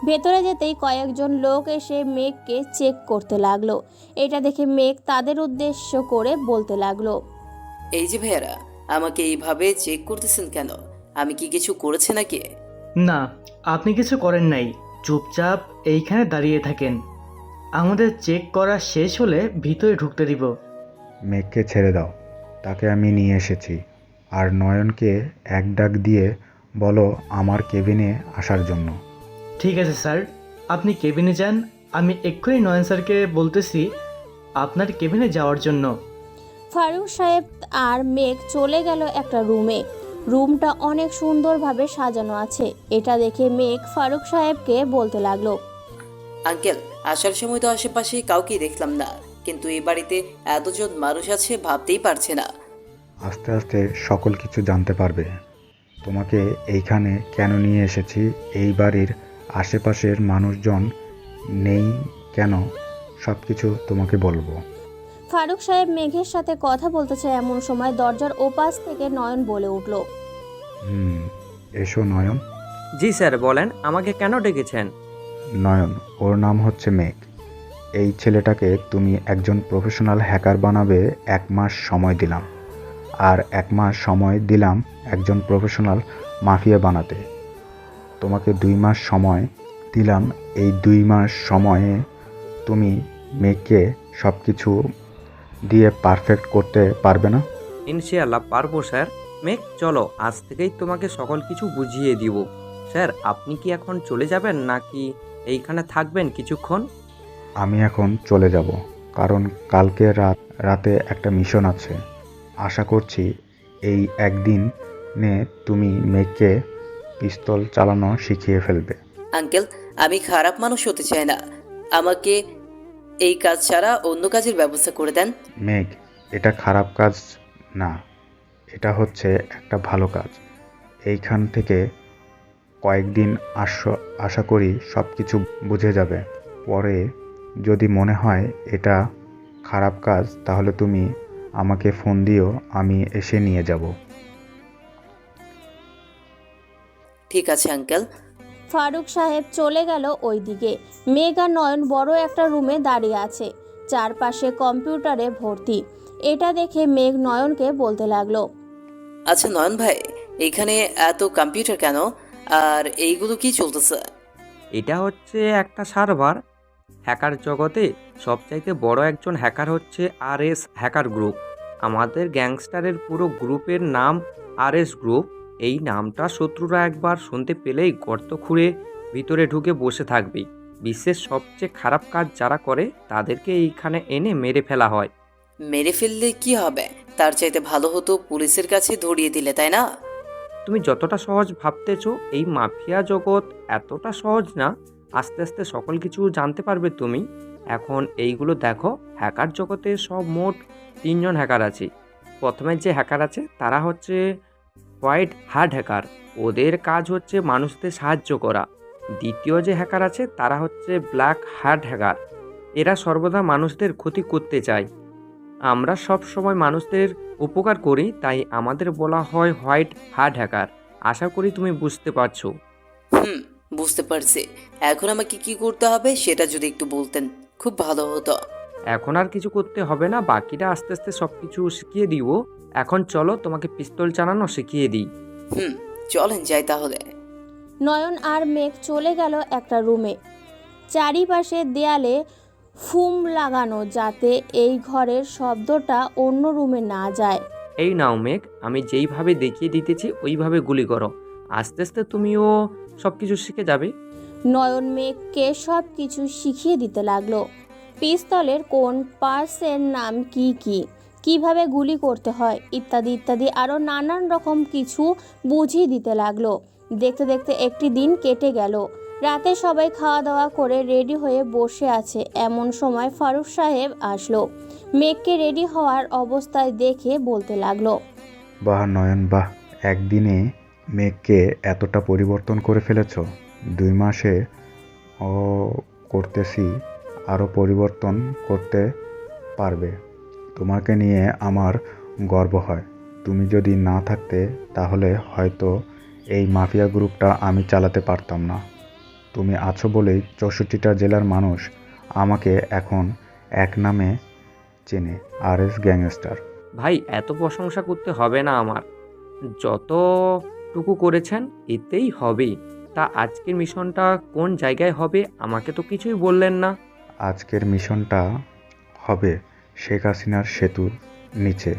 ভেতরে যেতেই কয়েকজন লোক এসে মেঘকে চেক করতে লাগলো। এটা দেখে মেঘ তাদের উদ্দেশ্য করে বলতে লাগলো, এই যে ভাইয়ারা, আমাকে এইভাবে চেক করতেছেন কেন? আমি কি কিছু করেছি নাকি? না, আপনি কিছু করেন নাই, চুপচাপ এইখানে দাঁড়িয়ে থাকেন। আমাদের চেক করা শেষ হলে ভিতরে ঢুকতে দিব। মেঘকে ছেড়ে দাও, তাকে আমি নিয়ে এসেছি। আর নয়নকে এক ডাক দিয়ে বলো আমার কেবিনে আসার জন্য। ঠিক আছে স্যার, আপনি কেবিনে যান, আমি এক্ষুনি নয়ন স্যারকে বলতেছি আপনার কেবিনে যাওয়ার জন্য। ফারুক সাহেব আর মেঘ চলে গেল একটা রুমে। রুমটা অনেক সুন্দরভাবে সাজানো আছে। এটা দেখে মেঘ ফারুক সাহেবকে বলতে লাগলো, আঙ্কেল, আসার সময় তো আশেপাশে কাউকেই দেখলাম না, কিন্তু এই বাড়িতে এতজন মানুষ আছে ভাবতেই পারছে না। আস্তে আস্তে সকল কিছু জানতে পারবে। তোমাকে এইখানে কেন নিয়ে এসেছি, এই বাড়ির আশেপাশের মানুষজন নেই কেন, সব কিছু তোমাকে বলবো। ফারুক সাহেব মেঘের সাথে কথা বলতে চায় এমন সময় দরজার ওপাশ থেকে নয়ন বলে উঠল, এসো নয়ন। জি স্যার, বলেন আমাকে কেন ডেকেছেন? নয়ন, ওর নাম হচ্ছে মেঘ। এই ছেলেটাকে তুমি একজন প্রফেশনাল হ্যাকার বানাবে 1 মাস সময় দিলাম, আর 1 মাস সময় দিলাম একজন প্রফেশনাল মাফিয়া বানাতে। তোমাকে 2 মাস সময় দিলাম। এই 2 মাস সময়ে তুমি মেঘকে সব কিছু দিয়ে পারফেক্ট করতে পারবে না? ইনশাআল্লাহ পারবো স্যার। মেঘ চলো, আজ থেকেই তোমাকে সকল কিছু বুঝিয়ে দিব। স্যার, আপনি কি এখন চলে যাবেন নাকি এইখানে থাকবেন কিছুক্ষণ? আমি এখন চলে যাব, কারণ কালকে রাতে একটা মিশন আছে। আশা করছি এই একদিনে তুমি মেঘকে পিস্তল চালানো শিখিয়ে ফেলবে। আঙ্কেল, আমি খারাপ মানুষ হতে চাই না, আমাকে এই কাজ ছাড়া অন্য কাজের ব্যবস্থা করে দেন। মেঘ, এটা খারাপ কাজ না, এটা হচ্ছে একটা ভালো কাজ। এইখান থেকে কয়েকদিন আশা করি সব কিছু বুঝে যাবে। পরে যদি মনে হয় এটা খারাপ কাজ, তাহলে তুমি আমাকে ফোন দিও, আমি এসে নিয়ে যাব। ঠিক আছে আঙ্কেল। ফারুক সাহেব চলে গেল ওইদিকে। মেঘ আর নয়ন বড় একটা রুমে দাঁড়িয়ে আছে, চারপাশে কম্পিউটারে ভর্তি। এটা দেখে মেঘ নয়নকে বলতে লাগলো, আচ্ছা নয়ন ভাই, এখানে এত কম্পিউটার কেন, আর এইগুলো কি চলতেছে? এটা হচ্ছে একটা সার্ভার। হ্যাকার জগতে সবচাইতে বড় একজন হ্যাকার হচ্ছে RS হ্যাকার গ্রুপ। আমাদের গ্যাংস্টারের পুরো গ্রুপের নাম RS গ্রুপ। এই নামটা শত্রুরা একবার শুনতে পেলেই গর্ত খুঁড়ে ভিতরে ঢুকে বসে থাকবে। বিশ্বের সবচেয়ে খারাপ কাজ যারা করে তাদেরকে এইখানে এনে মেরে ফেলা হয়। মেরে ফেললে কি হবে? তার চাইতে ভালো হতো পুলিশের কাছে ধরিয়ে দিলে, তাই না? তুমি যতটা সহজ ভাবতেছো, এই মাফিয়া জগৎ এতটা সহজ না। আস্তে আস্তে সকল কিছু জানতে পারবে তুমি। এখন এইগুলো দেখো, হ্যাকার জগতে সব মোট 3 জন হ্যাকার আছে। প্রথমে যে হ্যাকার আছে তারা হচ্ছে হোয়াইট হার্ট হ্যাকার, ওদের কাজ হচ্ছে মানুষদের সাহায্য করা। দ্বিতীয় যে হ্যাকার আছে তারা হচ্ছে ব্ল্যাক হার্ট হ্যাকার, এরা সর্বদা মানুষদের ক্ষতি করতে চায়। আমরা সব সময় মানুষদের উপকার করি, তাই আমাদের বলা হয় হোয়াইট হার্ট হ্যাকার। আশা করি তুমি বুঝতে পারছো। বুঝতে পারছি। এখন আমাকে কি করতে হবে সেটা যদি একটু বলতেন খুব ভালো হতো। এখন আর কিছু করতে হবে না, বাকিটা আস্তে আস্তে সব কিছু শিখিয়ে দিব। এখন চলো, তোমাকে পিস্তল চালানো শিখিয়ে দিই। চলেন যাই তাহলে। নয়ন আর মেঘ চলে গেল একটা রুমে। চারিপাশে দেয়ালে ফুম লাগানো, যাতে এই ঘরের শব্দটা অন্য রুমে না যায়। এই নাও মেঘ, আমি যেইভাবে দেখিয়ে দিতেছি ওইভাবে গুলি করো। আস্তে আস্তে তুমিও সব কিছু শিখে যাবে। নয়ন মেঘকে সব কিছু শিখিয়ে দিতে লাগলো। পিস্তলের কোন পার্টসের নাম কি কি, কিভাবে গুলি করতে হয় ইত্যাদি ইত্যাদি আরও নানান রকম কিছু বুঝিয়ে দিতে লাগলো। দেখতে দেখতে একটি দিন কেটে গেল। রাতে সবাই খাওয়া দাওয়া করে রেডি হয়ে বসে আছে, এমন সময় ফারুক সাহেব আসলো। মেঘকে রেডি হওয়ার অবস্থায় দেখে বলতে লাগলো, বাহ নয়ন, বাহ, একদিনে মেঘকে এতটা পরিবর্তন করে ফেলেছ। 2 মাসে করতেছি, আরও পরিবর্তন করতে পারবে। তোমাকে নিয়ে আমার গর্ব হয়। তুমি যদি না থাকতে তাহলে হয়তো এই মাফিয়া গ্রুপটা আমি চালাতে পারতাম না। তুমি আছো বলেই 64টা জেলার মানুষ আমাকে এখন এক নামে চেনে, RS গ্যাংস্টার। ভাই, এত প্রশংসা করতে হবে না আমার। যতটুকু করেছেন এতেই হবে। তা আজকের মিশনটা কোন জায়গায় হবে আমাকে তো কিছুই বললেন না। আজকের মিশনটা হবে শেখ হাসিনার সেতুর নিচে।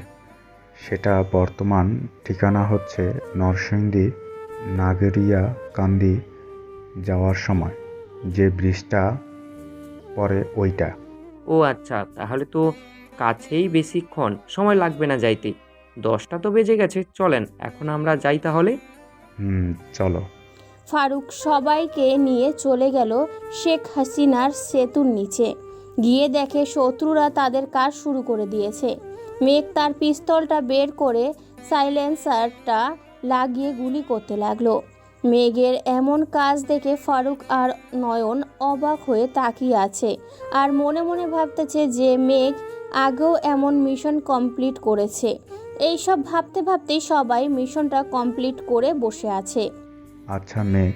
সেটা বর্তমান ঠিকানা হচ্ছে নরসিংদী নাগরিয়াকান্দি যাওয়ার সময় যে ব্রিজটা পরে ওইটা। ও আচ্ছা, তাহলে তো কাছেই, বেশিক্ষণ সময় লাগবে না যাইতে। 10টা তো বেজে গেছে, চলেন এখন আমরা যাই তাহলে। চলো। ফারুক সবাইকে নিয়ে চলে গেল শেখ হাসিনার সেতুর নিচে। গিয়ে দেখে শত্রুরা তাদের কাজ শুরু করে দিয়েছে। মেঘ তার পিস্তলটা বের করে সাইলেন্সারটা লাগিয়ে গুলি করতে লাগলো। মেঘের এমন কাজ দেখে ফারুক আর নয়ন অবাক হয়ে তাকিয়ে আছে আর মনে মনে ভাবতেছে যে মেঘ আগেও এমন মিশন কমপ্লিট করেছে। এইসব ভাবতে ভাবতেই সবাই মিশনটা কমপ্লিট করে বসে আছে। আচ্ছা মেঘ,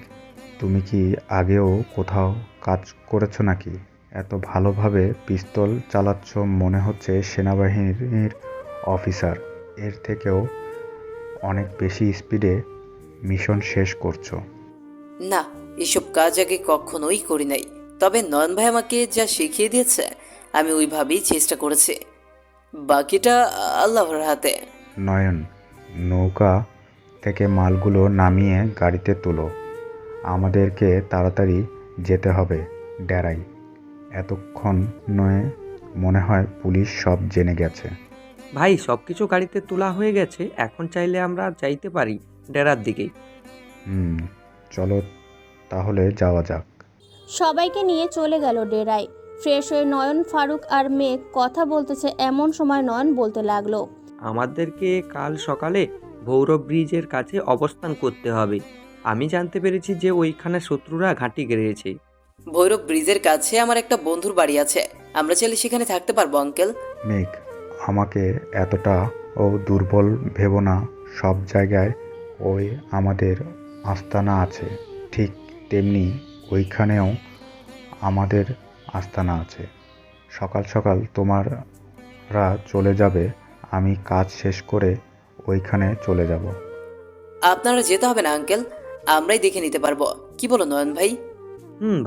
তুমি কি আগেও কোথাও কাজ করেছো নাকি? এত ভালোভাবে পিস্তল চালাচ্ছ, মনে হচ্ছে সেনাবাহিনীর অফিসার। এর থেকেও অনেক বেশি স্পিডে মিশন শেষ করছো। না, এসব কাজ আগে কখনোই করি নাই। তবে নয়ন ভাই আমাকে যা শিখিয়ে দিয়েছে আমি ওইভাবেই চেষ্টা করেছি, বাকিটা আল্লাহর হাতে। নয়ন, নৌকা থেকে মালগুলো নামিয়ে গাড়িতে তোলো। আমাদেরকে তাড়াতাড়ি যেতে হবে ডেরায়। এতক্ষণ নয়, মনে হয় পুলিশ সব জেনে গেছে। ভাই, সব কিছু গাড়িতে তোলা হয়ে গেছে, এখন চাইলে আমরা যাইতে পারি ডেরার দিকে। চলো তাহলে যাওয়া যাক। সবাইকে নিয়ে চলে গেল ডেরায়। ফ্রেশ হয়ে নয়ন, ফারুক আর মেঘ কথা বলতেছে এমন সময় নয়ন বলতে লাগলো, আমাদেরকে কাল সকালে ভৈরব ব্রিজের কাছে অবস্থান করতে হবে। আমি জানতে পেরেছি যে ওইখানে শত্রুরা ঘাঁটি গেড়েছে। ভৈরব ব্রিজের কাছে আমার একটা বন্ধুর বাড়ি আছে, আমরা চাইলে সেখানে থাকতে পারবো আঙ্কেল। মেঘ, আমাকে এতটাও দুর্বল ভেবো না। সব জায়গায় ওই আমাদের আস্তানা আছে, ঠিক তেমনি ওইখানেও আমাদের আস্তানা আছে। সকাল সকাল তোমরা চলে যাবে, আমি কাজ শেষ করে ওইখানে চলে যাব। আপনারা যেতে হবে না আঙ্কেল, আমরাই দেখে নিতে পারবো। কি বলো নয়ন ভাই?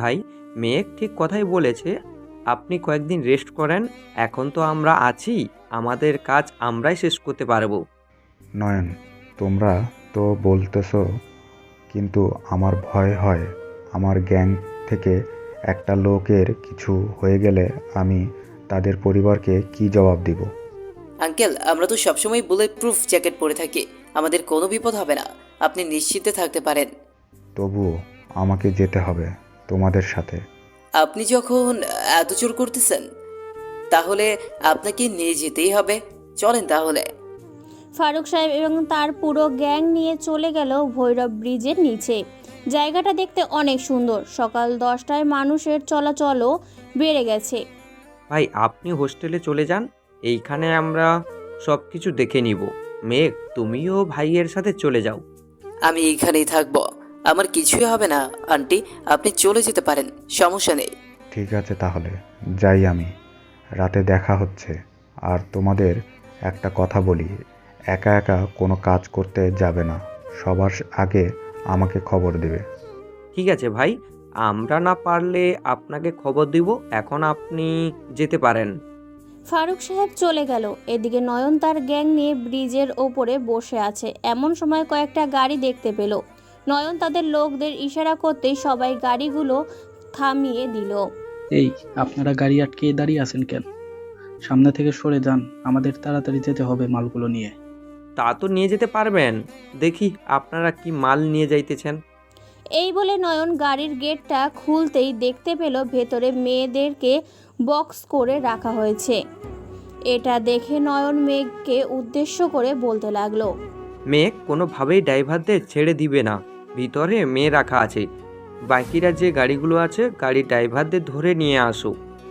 ভাই, মেঘ ঠিক কথাই বলেছে। আপনি কয়েকদিন রেস্ট করেন, এখন তো আমরা আছি, আমাদের কাজ আমরাই শেষ করতে পারবো। নয়ন, তোমরা তো বলতেছো, কিন্তু আমার ভয় হয়। আমার গ্যাং থেকে একটা লোকের কিছু হয়ে গেলে আমি তাদের পরিবারকে কি জবাব দিব? আঙ্কেল, আমরা তো সবসময় বুলেট প্রুফ জ্যাকেট পরে থাকি, আমাদের কোনো বিপদ হবে না, আপনি নিশ্চিন্তে থাকতে পারেন। তবুও আমাকে যেতে হবে তোমাদের সাথে। আপনি যখন এত জোর করতেছেন তাহলে আপনাকে নিয়ে যেতেই হবে, চলেন তাহলে। ফারুক সাহেব এবং তার পুরো গ্যাং নিয়ে চলে গেল ভৈরব ব্রিজের নিচে। জায়গাটা দেখতে অনেক সুন্দর। সকাল 10টায় মানুষের চলাচলও বেড়ে গেছে। ভাই, আপনি হোস্টেলে চলে যান, এইখানে আমরা সব কিছু দেখে নিব। মেঘ, তুমিও ভাইয়ের সাথে চলে যাও। আমি এইখানেই থাকবো, আমার কিছুই হবে না আন্টি, আপনি চলে যেতে পারেন, সমস্যা নেই। ঠিক আছে তাহলে যাই আমি, রাতে দেখা হচ্ছে। আর তোমাদের একটা কথা বলি, একা একা কোনো কাজ করতে যাবে না, সবার আগে আমাকে খবর দেবে। ঠিক আছে ভাই, আমরা না পারলে আপনাকে খবর দিব। এখন আপনি যেতে পারেন। ফারুক সাহেব চলে গেল। এদিকে নয়ন তার গ্যাং নিয়ে ব্রিজের ওপরে বসে আছে। এমন সময় কয়েকটা গাড়ি দেখতে পেল। নয়ন তাদের লোকদের ইশারা করতেই সবাই গাড়িগুলো থামিয়ে দিল। এই, আপনারা গাড়ি আটকে দাঁড়িয়ে আছেন কেন? সামনে থেকে সরে যান, আমাদের তাড়াতাড়ি যেতে হবে মালগুলো নিয়ে। তা তো নিয়ে যেতে পারবেন, দেখি আপনারা কি মাল নিয়ে যাইতেছেন। এই বলে নয়ন গাড়ির গেটটা খুলতেই দেখতে পেল ভেতরে মেয়েদেরকে বক্স করে রাখা হয়েছে। এটা দেখে নয়ন মেঘকে উদ্দেশ্য করে বলতে লাগলো, মেঘ কোনোভাবেই ড্রাইভারদের ছেড়ে দিবে না, ভিতরে মেয়ে রাখা আছে। বাকিরা যে গাড়িগুলো আছে গাড়ির ড্রাইভারদের ধরে নিয়ে আসো।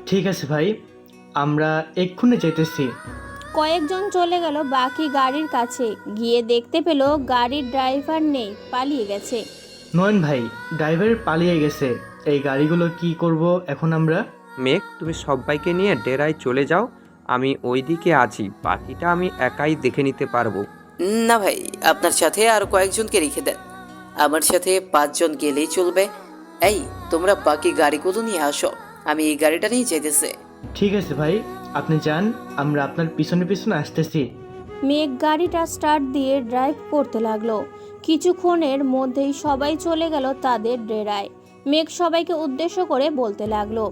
ঠিক আছে ভাই, আমরা এক্ষুনি যেতেছি। কয়েকজন চলে গেল বাকি গাড়ির কাছে। গিয়ে দেখতে পেল গাড়ির ড্রাইভার নেই, পালিয়ে গেছে। নয়ন ভাই, ড্রাইভার পালিয়ে গেছে। এই গাড়িগুলো কি করব এখন আমরা? মেঘ, তুমি সবাইকে নিয়ে ডেরায় চলে যাও, আমি ওই দিকে আছি, বাকিটা আমি একাই দেখে নিতে পারবো। না ভাই, আপনার সাথে আরো কয়েকজনকে রেখে দেন, আমার সাথে 5 জন গেলেই চলবে। এই, তোমরা বাকি গাড়িগুলো নিয়ে আসো, আমি এই গাড়িটা নিয়ে যেতেছি। ঠিক আছে ভাই, আপনি যান, আমরা আপনার পিছনে পিছনে আসতেছি। মেঘ গাড়িটা স্টার্ট দিয়ে ড্রাইভ করতে লাগলো। কিছুক্ষণের মধ্যেই সবাই চলে গেল তাদের ডেরায়। মেঘ সবাইকে উদ্দেশ্য করে বলতে লাগলো,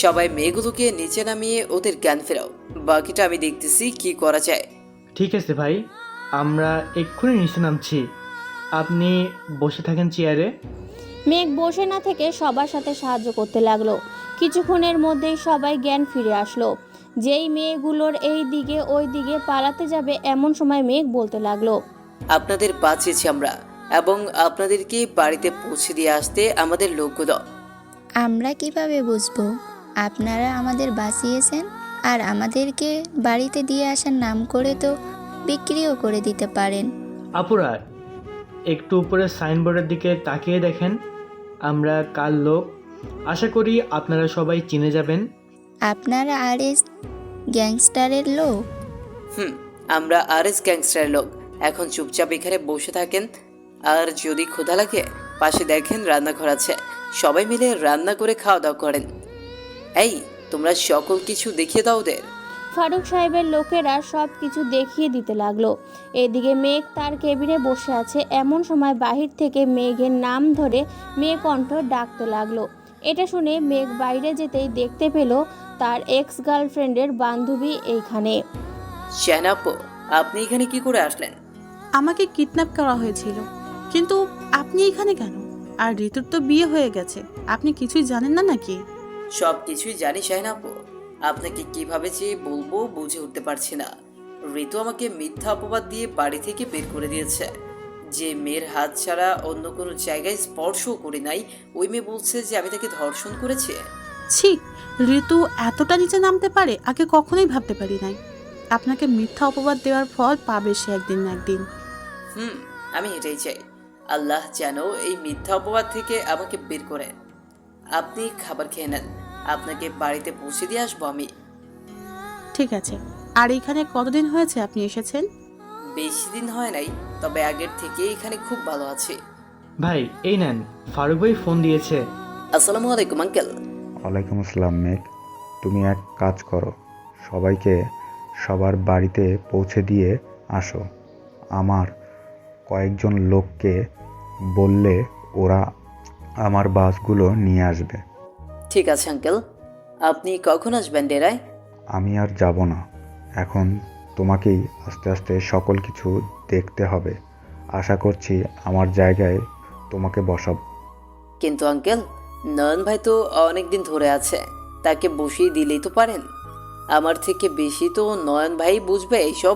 সবাই মেয়েগুলোকে নিচে নামিয়ে ওদের জ্ঞান ফেরাও, বাকিটা আমি দেখতেছি কি করা যায়। ঠিক আছে ভাই, আমরা এক্ষুনি নিচে নামছি। আপনি বসে থাকেন চেয়ারে। মেঘ বসে না থেকে সবার সাথে সাহায্য করতে লাগলো। কিছুক্ষণের মধ্যেই সবাই জ্ঞান ফিরে আসলো। যেই মেয়েগুলোর এই দিকে ওই দিকে পালাতে যাবে এমন সময় মেঘ বলতে লাগলো, আপনাদের বাঁচিয়েছি আমরা, এবং আপনাদেরকে বাড়িতে পৌঁছে দিয়ে আসতে আমাদের লোকগুলো। আমরা কিভাবে বুঝবো আপনারা আমাদের বাঁচিয়েছেন? আর আমাদেরকে বাড়িতে দিয়ে আসার নাম করে তো বিক্রিও করে দিতে পারেন। আপুরা, একটু উপরে সাইনবোর্ডের দিকে তাকিয়ে দেখেন, আমরা কার লোক। আশা করি আপনারা সবাই চিনে যাবেন। আপনারা আরএস গ্যাংস্টারের লোক? আমরা আরএস গ্যাংস্টারের লোক। এখন চুপচাপ এখানে বসে থাকেন, আর যদি ক্ষুধা লাগে পাশে দেখেন রান্নাঘর আছে, সবাই মিলে রান্না করে খাওয়া দাওয়া করেন। এই, তোমরা সকল কিছু দেখিয়ে দাও ওদের। ফারুক সাহেবের লোকেরা সব কিছু দেখিয়ে দিতে লাগলো। এদিকে মেঘ তার কেবিনে বসে আছে। এমন সময় বাহির থেকে মেঘের নাম ধরে মেয়ে কণ্ঠ ডাকতে লাগলো। এটা শুনে মেঘ বাইরে যেতেই দেখতে পেল তার এক্স গার্লফ্রেন্ডের বান্ধবী এইখানে। শাহনাপু, আপনি এখানে কি করে আসলেন? আমাকে কিডন্যাপ করা হয়েছিল, কিন্তু আপনি এখানে কেন? আর ঋতুর তো বিয়ে হয়ে গেছে, আপনি কিছুই জানেন না নাকি? সব কিছুই জানি শাহনাপু, আপনাকে কিভাবে যে বলবো বুঝে উঠতে পারছি না। ঋতু আমাকে মিথ্যা অপবাদ দিয়ে বাড়ি থেকে বের করে দিয়েছে। যে মেয়ের হাত ছাড়া অন্য কোনো জায়গায় স্পর্শও করি নাই, ওই মেয়ে বলছে যে আমি তাকে ধর্ষণ করেছি। ছি, ঋতু এতটা নিচে নামতে পারে আগে কখনোই ভাবতে পারি নাই। আপনাকে মিথ্যা অপবাদ দেওয়ার ফল পাবে সে একদিন না একদিন। আমি এটাই চাই, আল্লাহ যেন এই মিথ্যা অপবাদ থেকে আমাকে বের করেন। আপনি খাবার খেয়ে নেন, আপনাকে বাড়িতে পৌঁছে দিয়ে আসবো আমি। ঠিক আছে। আর এখানে কতদিন হয়েছে আপনি এসেছেন? বেশি দিন হয় নাই, তবে আগের থেকে এখানে খুব ভালো আছে। ভাই এই নেন, ফারুক ভাই ফোন দিয়েছে। আসসালামু আলাইকুম আঙ্কেল। ওয়ালাইকুম আসসালাম মেঘ, তুমি এক কাজ করো, সবাইকে সবার বাড়িতে পৌঁছে দিয়ে আসো। আমার কয়েকজন লোককে বললে ওরা আমার বাসগুলো নিয়ে আসবে। ঠিক আছে আঙ্কেল, আপনি কখন আসবেন ডেরায়? আমি আর যাব না, এখন তোমাকেই আস্তে আস্তে সকল কিছু দেখতে হবে। আশা করছি আমার জায়গায় তোমাকে বসাবো। কিন্তু আঙ্কেল, নয়ন ভাই তো অনেক দিন ধরে আছে, তাকে বসিয়ে দিলেই তো পারেন। আমার থেকে বেশি তো নয়ন ভাই বুঝবে এইসব।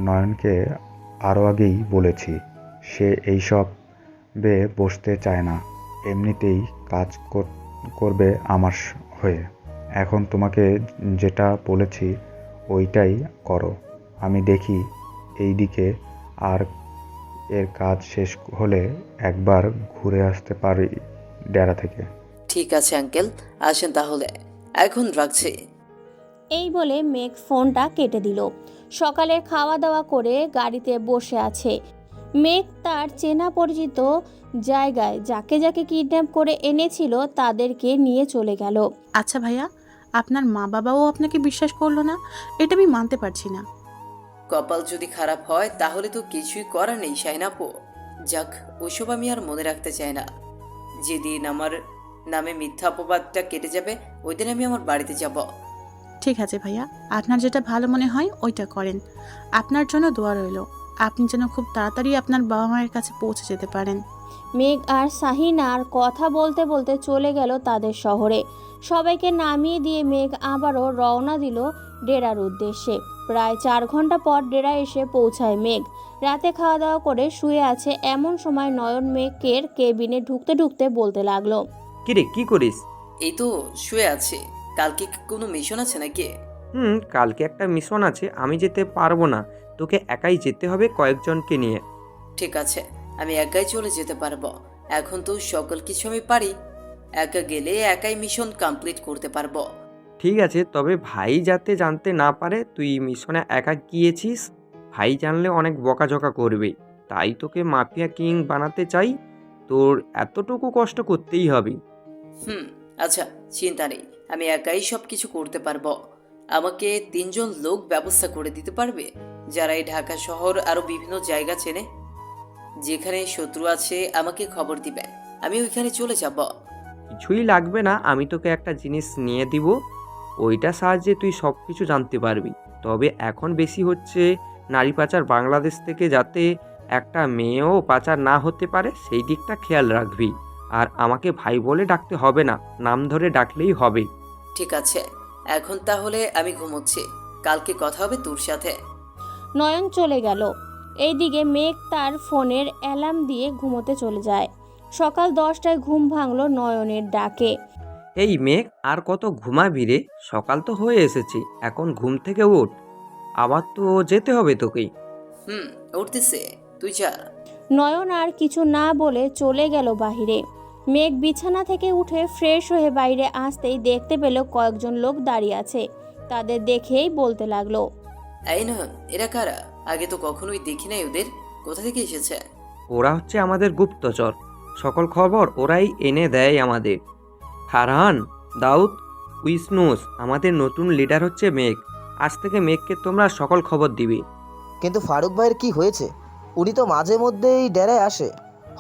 নয়নকে আরও আগেই বলেছি, সে এইসব বসতে চায় না, এমনিতেই কাজ করবে আমার হয়ে। এখন তোমাকে যেটা বলেছি ওইটাই করো। আমি দেখি এই দিকে, আর এর কাজ শেষ হলে একবার ঘুরে আসতে পারি ডেরা থেকে। ঠিক আছে আঙ্কেল, আসেন তাহলে, এখন রাখছি। এই বলে মেঘ ফোনটা কেটে দিল। সকালের খাওয়া দাওয়া করে গাড়িতে বসে আছে। মেঘ তার চেনা পরিচিত জায়গায় যাকে যাকে কিডন্যাপ করে এনেছিল তাদেরকে নিয়ে চলে গেল। আচ্ছা ভাইয়া, আপনার মা বাবাও আপনাকে বিশ্বাস করলো না, এটা আমি মানতে পারছি না। কপাল যদি খারাপ হয় তাহলে তো কিছুই করার নেই শাইনাপু। যাক, ওইসব আমি আর মনে রাখতে চাই না। যেদিন আমার নামে মিথ্যা অপবাদটা কেটে যাবে ওই দিন আমি আমার বাড়িতে যাব। ঠিক আছে ভাইয়া, আপনার যেটা ভালো মনে হয় ওইটা করেন। আপনার জন্য দোয়া রইল, আপনি যেন খুব তাড়াতাড়ি আপনার বাবা মায়ের কাছে পৌঁছে যেতে পারেন। মেঘ আর শাহিনা আর কথা বলতে বলতে চলে গেল তাদের শহরে। সবাইকে নামিয়ে দিয়ে মেঘ আবারও রওনা দিল ডেরার উদ্দেশ্যে। প্রায় 4 ঘন্টা পর ডেরা এসে পৌঁছায় মেঘ। রাতে খাওয়া দাওয়া করে শুয়ে আছে, এমন সময় নয়ন মেঘের কেবিনে ঢুকতে ঢুকতে বলতে লাগলো, কিরে কি করিস? এই তো শুয়ে আছি। কালকে কোনো মিশন আছে নাকি? কালকে একটা মিশন আছে, আমি যেতে পারবো না, তোকে একাই যেতে হবে কয়েকজনকে নিয়ে। ঠিক আছে, আমি একাই চলে যেতে পারবো। এখন তো সকল কিছু আমি পারি, একা গেলে একাই মিশন কমপ্লিট করতে পারবো। ঠিক আছে, তবে ভাই যাতে জানতে না পারে তুই মিশনে একা গিয়েছিস। ভাই জানলে অনেক বকাঝকা করবে, তাই তোকে মাফিয়া কিং বানাতে চাই। তোর এতটুকু কষ্ট করতেই হবে। আচ্ছা, চিন্তা নেই, আমি একাই সব কিছু করতে পারবো। আমাকে 3 জন লোক ব্যবস্থা করে দিতে পারবে, যারা এই ঢাকা শহর আরো বিভিন্ন জায়গা চেনে। যেখানে শত্রু আছে আমাকে খবর দিবে, আমি ওইখানে চলে যাব। কিছুই লাগবে না, আমি তোকে একটা জিনিস নিয়ে দিব। ওইটা সাহায্যে তুই সব কিছু জানতে পারবি। তবে এখন বেশি হচ্ছে নারী পাচার, বাংলাদেশ থেকে যাতে একটা মেয়েও পাচার না হতে পারে সেই দিকটা খেয়াল রাখবি। আর আমাকে ভাই বলে ডাকতে হবে না, নাম ধরে ডাকলেই হবে। ঠিক আছে, এখন তাহলে আমি ঘুমোচ্ছি, কালকে কথা হবে তোর সাথে। নয়ন চলে গেল। এইদিকে মেঘ তার ফোনের অ্যালার্ম দিয়ে ঘুমোতে চলে যায়। সকাল 10টায় ঘুম ভাঙলো নয়নের ডাকে। এই মেঘ, আর কত ঘুমাবি রে? সকাল তো হয়ে এসেছে, এখন ঘুম থেকে ওঠ, আবার তো যেতে হবে তোকেই। উঠতেছে, তুই যা। নয়ন আর কিছু না বলে চলে গেল বাহিরে। মেঘ বিছানা থেকে উঠে ফ্রেশ হয়ে বাইরে আসতেই দেখতে পেল কয়েকজন লোক দাঁড়িয়ে আছে। তাদের দেখেই বলতে লাগলো, এই নয়ন, এরা কারা? আগে তো কখনোই দেখি নাই ওদের, কোথা থেকে এসেছে? ওরা হচ্ছে আমাদের গুপ্তচর, সকল খবর ওরাই এনে দেয় আমাদের। ফারহান, দাউদ, উইসনুস, আমাদের নতুন লিডার হচ্ছে মেঘ। আজ থেকে মেঘকে তোমরা সকল খবর দিবে। কিন্তু ফারুক ভাইয়ের কি হয়েছে? উনি তো মাঝে মধ্যেই ডেরায় আসে,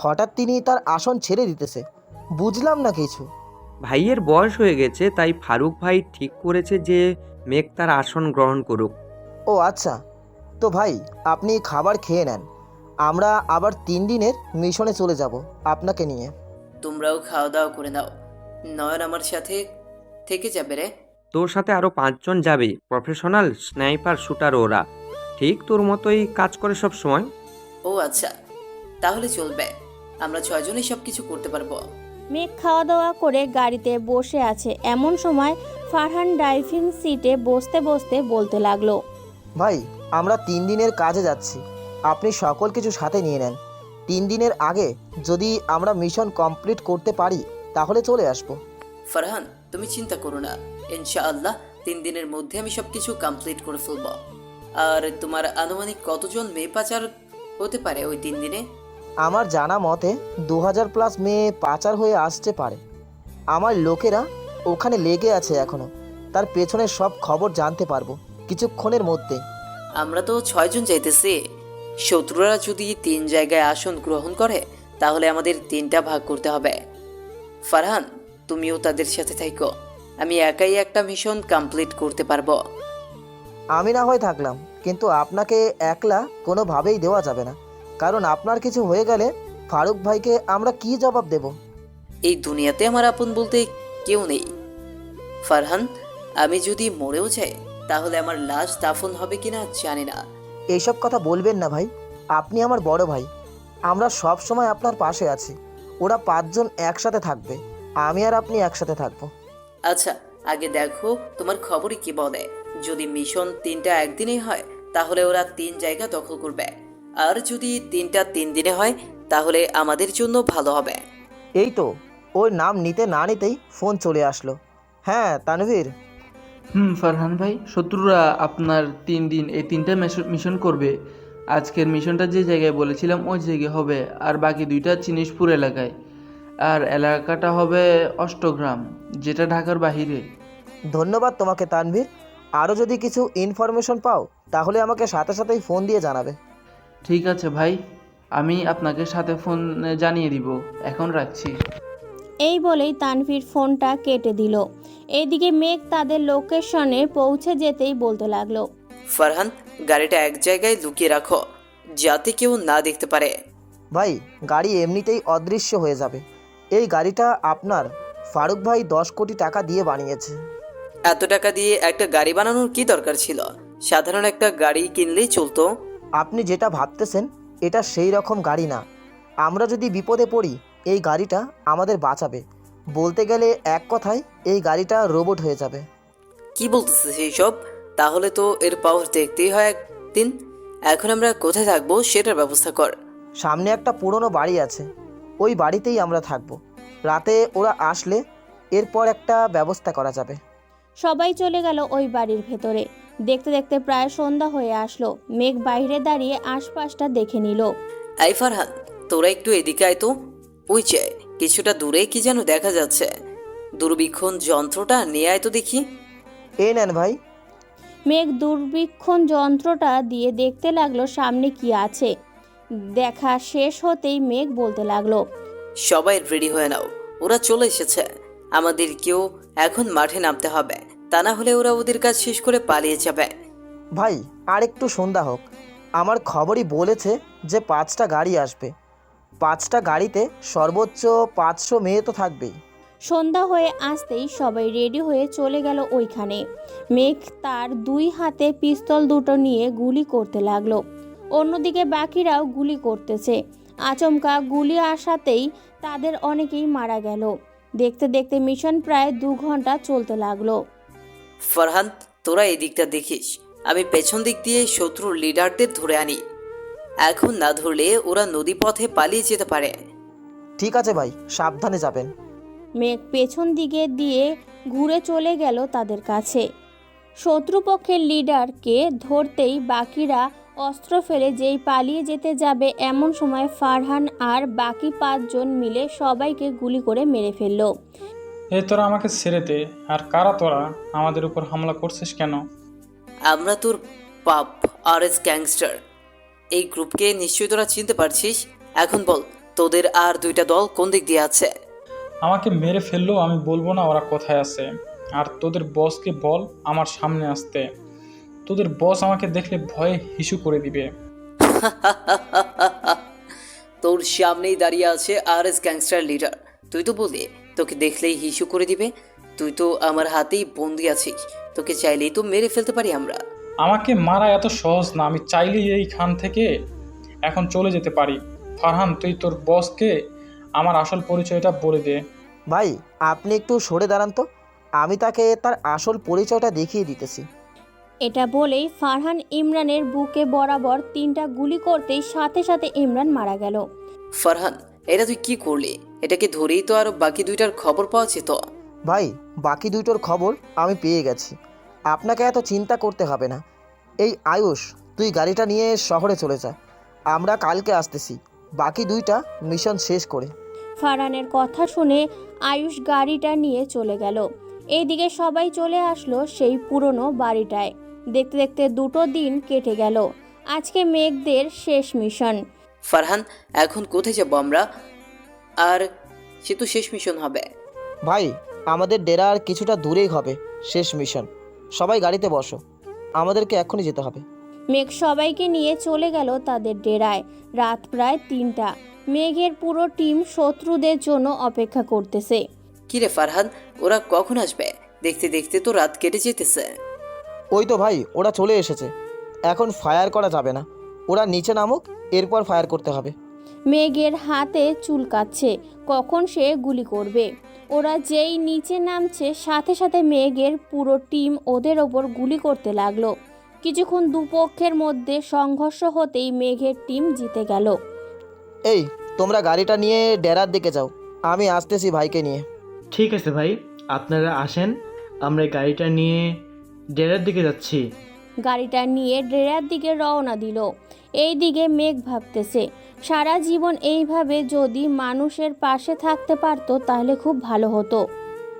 হঠাৎ তিনি তার আসন ছেড়ে দিতেছে, বুঝলাম না কিছু। ভাইয়ের বয়স হয়ে গেছে, তাই ফারুক ভাই ঠিক করেছে যে মেঘ তার আসন গ্রহণ করুক। ও আচ্ছা, তো ভাই আপনি খাবার খেয়ে নেন, আমরা আবার 3 দিনের মিশনে চলে যাব আপনাকে নিয়ে। তোমরাও খাওয়া দাওয়া করে নাও। নয়ন আমার সাথে থেকে যাবে রে। তোর সাথে আরও 5 জন যাবে, প্রফেশনাল স্নাইপার শুটার ওরা, ঠিক তোর মতোই কাজ করে সব সময়। ও আচ্ছা, তাহলে চলবে, আমরা 6 জনই সব কিছু করতে পারবো। মেঘ খাওয়া দাওয়া করে গাড়িতে বসে আছে। এমন সময় ফারহান ড্রাইভিং সিটে বসতে বসতে বলতে লাগলো, ভাই আমরা 3 দিনের কাজে যাচ্ছি, আপনি সকল কিছু সাথে নিয়ে নেন। 3 দিনের আগে যদি আমরা মিশন কমপ্লিট করতে পারি তাহলে চলে আসবো। ফারহান, তুমি চিন্তা করো না, ইনশাআল্লাহ 3 দিনের মধ্যে আমি সব কিছু কমপ্লিট করে ফেলব। আর তোমার আনুমানিক কতজন মেয়ে পাচার হতে পারে ওই 3 দিনে? আমার জানা মতে 2000+ মেয়ে পাচার হয়ে আসতে পারে। আমার লোকেরা ওখানে লেগে আছে এখনো, তার পেছনের সব খবর জানতে পারবো কিছুক্ষণের মধ্যে। আমরা তো 6 জন যাইতেছি। শত্রুরা যদি 3 জায়গায় আসন গ্রহণ করে তাহলে আমাদের 3টা ভাগ করতে হবে। ফারহান, তুমিও তাদের সাথে থাকো, আমি একাই একটা মিশন কমপ্লিট করতে পারবো। আমি না হয় থাকলাম, কিন্তু আপনাকে একলা কোনোভাবেই দেওয়া যাবে না, কারণ আপনার কিছু হয়ে গেলে ফারুক ভাইকে আমরা কি জবাব দেব? এই দুনিয়াতে আমার আপন বলতে কেউ নেই। ফারহান, আমি যদি মরেও যাই তাহলে আমার লাশ দাফন হবে কিনা জানি না। এইসব কথা বলবেন না ভাই, আপনি আমার বড় ভাই, আমরা সব সময় আপনার পাশে আছি। ওরা 5 জন একসাথে থাকবে, আমি আর আপনি একসাথে থাকবো। আচ্ছা, আগে দেখো তোমার খবরই কি বলে। যদি মিশন 3টা একদিনেই হয় তাহলে ওরা 3 জায়গা দখল করবে, আর যদি 3টা 3 দিনে হয় তাহলে আমাদের জন্য ভালো হবে। এই তো ওর নাম নিতে না নিতেই ফোন চলে আসলো। হ্যাঁ তানভীর। ফারহান ভাই, শত্রুরা আপনার 3 দিন এই 3টা মিশন করবে। আজকের মিশনটা যে জায়গায় বলেছিলাম ওই জায়গায় হবে, আর বাকি 2টা চিনিশপুর এলাকায়, আর এলাকাটা হবে অষ্টগ্রাম, যেটা ঢাকার বাহিরে। ধন্যবাদ তোমাকে তানভীর, আরও যদি কিছু ইনফরমেশন পাও তাহলে আমাকে সাথে সাথেই ফোন দিয়ে জানাবে। ঠিক আছে ভাই, আমি আপনাকে সাথে ফোন জানিয়ে দিব, এখন রাখছি। এই বলেই তানভীর ফোনটা কেটে দিল। এইদিকে মেঘ তাদের লোকেশনে পৌঁছে যেতেই বলতে লাগলো, ফারহান, গাড়িটা এক জায়গায় লুকিয়ে রাখো যাতে কেউ না দেখতে পারে। ভাই গাড়ি এমনিতেই অদৃশ্য হয়ে যাবে, এই গাড়িটা আপনার ফারুক ভাই 10 কোটি টাকা দিয়ে বানিয়েছে। এত টাকা দিয়ে একটা গাড়ি বানানোর কি দরকার ছিল? সাধারণ একটা গাড়ি কিনলেই চলতো। আপনি যেটা ভাবতেছেন এটা সেই রকম গাড়ি না। আমরা যদি বিপদে পড়ি এই গাড়িটা আমাদের বাঁচাবে। বলতে গেলে এক কথায় এই গাড়িটা রোবট হয়ে যাবে। কি বলতেছিস এইসব? তাহলে তো এর পাওয়ার দেখতেই হয় একদিন। এখন আমরা কোথায় থাকবো সেটার ব্যবস্থা কর। সামনে একটা পুরনো বাড়ি আছে, ওই বাড়িতেই আমরা থাকবো। রাতে ওরা আসলে এরপর একটা ব্যবস্থা করা যাবে। সবাই চলে গেল ওই বাড়ির ভেতরে। দেখতে দেখতে প্রায় সন্ধ্যা হয়ে আসলো। মেঘ বাইরে দাঁড়িয়ে আশপাশটা দেখে নিল। আই ফারহান, তোরা একটু এদিকে আয় তো। ওই যে কিছুটা দূরে কি যেন দেখা যাচ্ছে, দূরবীক্ষণ যন্ত্রটা নিয়ে আয় তো দেখি। এই নেন ভাই। মেঘ দূরবীক্ষণ যন্ত্রটা দিয়ে দেখতে লাগলো সামনে কি আছে। দেখা শেষ হতেই মেঘ বলতে লাগলো, সবাই রেডি হয়ে নাও, ওরা চলে এসেছে। আমাদেরকেও এখন মাঠে নামতে হবে। তা না হলে ওরা ওদের কাজ শেষ করে পালিয়ে যাবে। ভাই আর একটু সন্ধ্যা হোক, আমার খবরই বলেছে যে 5টা গাড়ি আসবে। 5টা গাড়িতে সর্বোচ্চ 500 মেয়ে তো থাকবেই। সন্ধ্যা হয়ে আসতেই সবাই রেডি হয়ে চলে গেল ওইখানে। মেঘ তার 2 হাতে পিস্তল দুটো নিয়ে গুলি করতে লাগলো। অন্যদিকে বাকিরাও গুলি করতেছে। আচমকা গুলি আসাতেই তাদের অনেকেই মারা গেল। দেখতে দেখতে মিশন প্রায় 2 ঘন্টা চলতে লাগলো। ফারহান, তোরা এই দিকটা দেখিস, আমি পেছন দিক দিয়ে শত্রুর লিডারদের ধরে আনি। এখন না ধরলে ওরা নদী পথে পালিয়ে যেতে পারে। ঠিক আছে ভাই, সাবধানে যাবেন। মেঘ পেছন দিকে দিয়ে ঘুরে চলে গেল তাদের কাছে। শত্রুপক্ষের লিডারকে ধরতেই বাকিরা অস্ত্র ফেলে যেই পালিয়ে যেতে যাবে, এমন সময় ফারহান আর বাকি 5 জন মিলে সবাইকে গুলি করে মেরে ফেলল। এই তোরা আমাকে ছেড়ে দে। আর কারা তোরা? আমাদের উপর হামলা করছিস কেন? আমরা তোর পাপ RS গ্যাংস্টার। এই গ্রুপকে নিশ্চয়ই তোরা চিনতে পারছিস। এখন বল, তোদের আর 2টা দল কোন দিক দিয়ে আছে? আমাকে মেরে ফেললো, আমি বলবো না ওরা কোথায় আছে। আর তোদের বসকে বল আমার সামনে আসতে। তোদের বস আমাকে দেখলে ভয়ে হিসু করে দিবে। তোর সামনেই দাঁড়িয়ে আছে RS গ্যাংস্টার লিডার। তুই তো বললি তোকে দেখলেই হিসু করে দিবে। তুই তো আমার হাতেই বন্দি আছিস, তোকে চাইলেই তো মেরে ফেলতে পারি আমরা। আমাকে মারা এত সহজ না, আমি চাইলেই এইখান থেকে এখন চলে যেতে পারি। ফারহান, তুই তোর বসকে আমার আসল পরিচয়টা বলে দে। ভাই আপনি একটু সরে দাঁড়ান তো, আমি তাকে তার আসল পরিচয়টা দেখিয়ে দিতেছি। এটা বলেই ফারহান ইমরানের বুকে বরাবর 3টা গুলি করতেই সাথে সাথে ইমরান মারা গেল। ফারহান, এটা তুই কি করলি? এটাকে ধরেই তো আরো বাকি 2টার খবর পাওয়া যেত। ভাই বাকি 2টোর খবর আমি পেয়ে গেছি, আপনাকে এত চিন্তা করতে হবে না। এই আয়ুষ, তুই গাড়িটা নিয়ে শহরে চলে যা, আমরা কালকে আসতেছি বাকি 2টা মিশন শেষ করে। ফারহানের কথা শুনে আয়ুষ গাড়িটা নিয়ে চলে গেল। এইদিকে সবাই চলে আসলো সেই পুরনো বাড়িটায়। দেখতে দেখতে 2টো দিন কেটে গেল। আজকে মেঘদের শেষ মিশন। ফারহান, এখন কোথায় যাবো আমরা? আর সে তো শেষ মিশন হবে। ভাই আমাদের ডেরা আর কিছুটা দূরেই হবে শেষ মিশন। সবাই গাড়িতে বসো, আমাদেরকে এক্ষুনি যেতে হবে। মেঘ সবাইকে নিয়ে চলে গেল তাদের ডেরায়। রাত প্রায় 3টা। মেঘের পুরো টিম শত্রুদের জন্য অপেক্ষা করতেছে। কিরে ফারহান, ওরা কখন আসবে? দেখতে দেখতে তো রাত কেটে যেতেছে। ওই তো ভাই, ওরা চলে এসেছে। এখন ফায়ার করা যাবে না, ওরা নিচে নামুক, এরপর ফায়ার করতে হবে। মেঘের হাতে চুলকাচ্ছে, কখন সে গুলি করবে। ওরা যেই নিচে নামছে সাথে সাথে মেঘের পুরো টিম ওদের ওপর গুলি করতে লাগলো। কিছুক্ষণ দুপক্ষের মধ্যে সংঘর্ষ হতেই মেঘের টিম জিতে গেল। এই তোমরা গাড়িটা নিয়ে ডেরার দিকে যাও, আমি আসতেছি ভাইকে নিয়ে। ঠিক আছে ভাই, আপনারা আসেন, আমরা গাড়িটা নিয়ে ডেরার দিকে যাচ্ছি। গাড়িটা নিয়ে ডেরার দিকে রওনা দিল। এই দিকে মেঘ ভাবতেছে, সারা জীবন এইভাবে যদি মানুষের পাশে থাকতে পারতো তাহলে খুব ভালো হতো।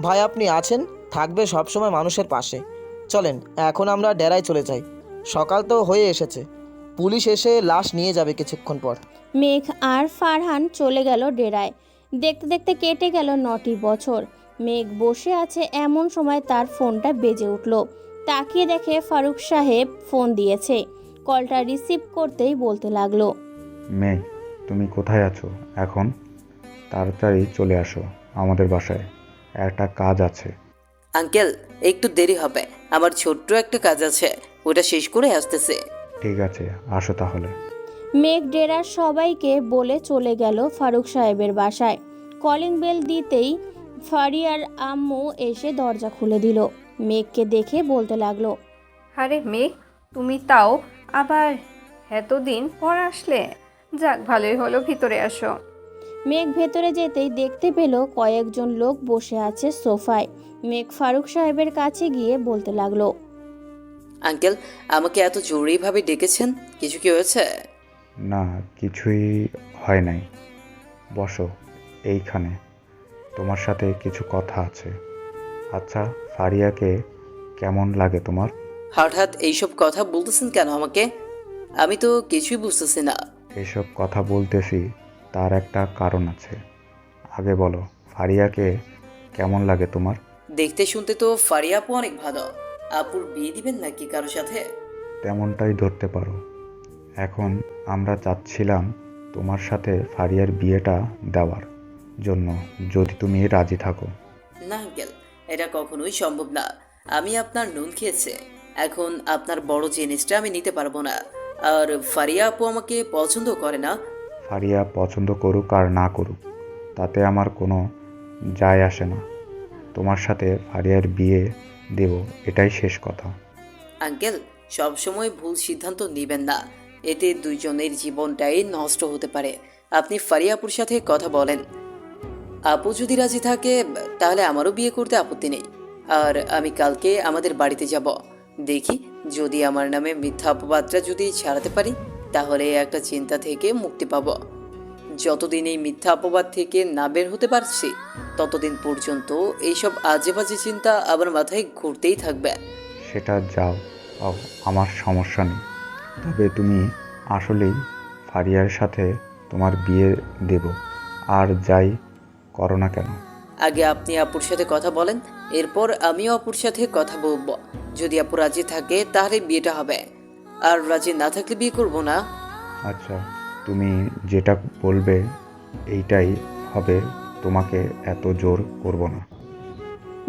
ভাই আপনি আছেন, থাকবে সবসময় মানুষের পাশে। চলেন এখন আমরা ডেরায় চলে যাই, সকাল তো হয়ে এসেছে, পুলিশ এসে লাশ নিয়ে যাবে কিছুক্ষণ পর। মেঘ আর ফারহান চলে গেল ডেরায়। দেখতে দেখতে কেটে গেল 9টি বছর। মেঘ বসে আছে, এমন সময় তার ফোনটা বেজে উঠল। তাকিয়ে দেখে ফারুক সাহেব ফোন দিয়েছে। কলটা রিসিভ করতেই বলতে লাগলো, মেঘ, তুমি কোথায় আছো এখন? তাড়াতাড়ি চলে আসো আমাদের বাসায়, একটা কাজ আছে। আঙ্কেল, একটু দেরি হবে, আমার ছোট্ট একটা কাজ আছে, ওটা শেষ করে আসতেছে। ঠিক আছে, আসো তাহলে। মেঘ ডেরার সবাইকে বলে চলে গেল ফারুক সাহেবের বাসায়। কলিং বেল দিতেই ফারিয়ার আম্মু এসে দরজা খুলে দিল। মেঘকে দেখে বলতে লাগলো, আরে মেঘ, তুমি তাও আবার এতদিন পর আসলে? যাক, ভালোই হলো, ভিতরে আসো। মেঘ ভেতরে যেতেই দেখতে পেল কয়েকজন লোক বসে আছে সোফায়। মেঘ ফারুক সাহেবের কাছে গিয়ে বলতে লাগলো, আঙ্কেল, আমাকে এত জরুরিভাবে ডেকেছেন, কিছু কি হয়েছে? না, কিছুই হয় নাই, বসো এইখানে, তোমার সাথে কিছু কথা আছে। আচ্ছা, ফারিয়াকে কেমন লাগে তোমার? হঠাৎ এইসব কথা বলতেছেন কেন আমাকে? আমি তো কিছুই বুঝতেছি না। এসব কথা বলতেছি তার একটা কারণ আছে। আগে বলো, ফারিয়াকে কেমন লাগে তোমার? দেখতে শুনতে তো ফারিয়া আপু অনেক ভালো। আপুর বিয়ে দিবেন নাকি কারো সাথে? তেমনটাই ধরতে পারো। এখন আমরা চাচ্ছিলাম তোমার সাথে ফারিয়ার বিয়েটা দেওয়ার জন্য, যদি তুমি রাজি থাকো। না আঙ্কেল, এটা কখনোই সম্ভব না। আমি আপনার নুন খেয়েছে, এখন আপনার বড় জিনিসটা আমি নিতে পারবো না। আর ফারিয়া আপু আমাকে পছন্দ করে না। ফারিয়া পছন্দ করুক আর না করুক তাতে আমার কোনো যায় আসে না। তোমার সাথে ফারিয়ার বিয়ে দেব, এটাই শেষ কথা। আঙ্কেল, সবসময় ভুল সিদ্ধান্ত নেবেন না, এতে দুইজনের জীবনটাই নষ্ট হতে পারে। আপনি ফারিয়া আপুর সাথে কথা বলেন, আপু যদি রাজি থাকে তাহলে আমারও বিয়ে করতে আপত্তি নেই। আর আমি কালকে আমাদের বাড়িতে যাব, দেখি যদি আমার নামে মিথ্যা অপবাদটা যদি ছাড়াতে পারি তাহলে একটা চিন্তা থেকে মুক্তি পাব। যতদিন এই মিথ্যা অপবাদ থেকে না বের হতে পারছি ততদিন পর্যন্ত এইসব আজে বাজে চিন্তা আমার মাথায় ঘুরতেই থাকবে। সেটা যাও পাও, আমার সমস্যা নেই। তবে তুমি আসলেই ফারিয়ার সাথে তোমার বিয়ে দেব, আর যাই করো না কেন। আগে আপনি আপুর সাথে কথা বলেন, এরপর আমিও আপুর সাথে কথা বলবো। যদি আপু রাজি থাকে তাহলে বিয়েটা হবে, আর রাজি না থাকলে বিয়ে করব না। আচ্ছা, তুমি যেটা বলবে এইটাই হবে, তোমাকে এত জোর করব না।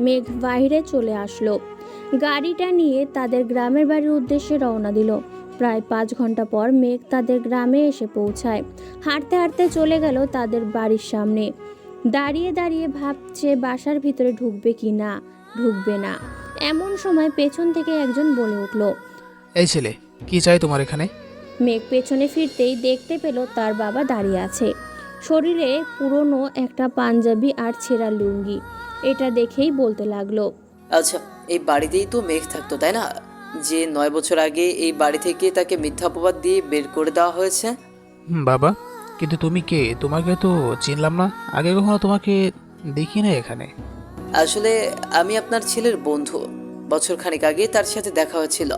মেঘ বাইরে চলে আসলো। গাড়িটা নিয়ে তাদের গ্রামের বাড়ির উদ্দেশ্যে রওনা দিল। প্রায় 5 ঘন্টা পর মেঘ তাদের গ্রামে এসে পৌঁছায়। হাঁটতে হাঁটতে চলে গেল তাদের বাড়ির সামনে। দাঁড়িয়ে দাঁড়িয়ে ভাবছে বাসার ভিতরে ঢুকবে কি না, ঢুকবে না। এমন সময় পেছন থেকে একজন বলে উঠল, এই ছেলে, কি চাই তোমার এখানে? মেঘ পেছনে ফিরতেই দেখতে পেল তার বাবা দাঁড়িয়ে আছে, শরীরে পুরনো একটা পাঞ্জাবি আর ছেঁড়া লুঙ্গি। এটা দেখেই বলতে লাগলো, আচ্ছা, এই বাড়িতেই তো মেঘ থাকতো তাই না? যে 9 বছর আগে এই বাড়ি থেকে তাকে মিথ্যা অপবাদ দিয়ে বের করে দেওয়া হয়েছে। বাবা, কিন্তু তুমি কে? তোমাকে তো চিনলাম না, আগে কখনো তোমাকে দেখি না এখানে। আসলে আমি আপনার ছেলের বন্ধু, বছরখানেক আগে তার সাথে দেখা হয়েছিল।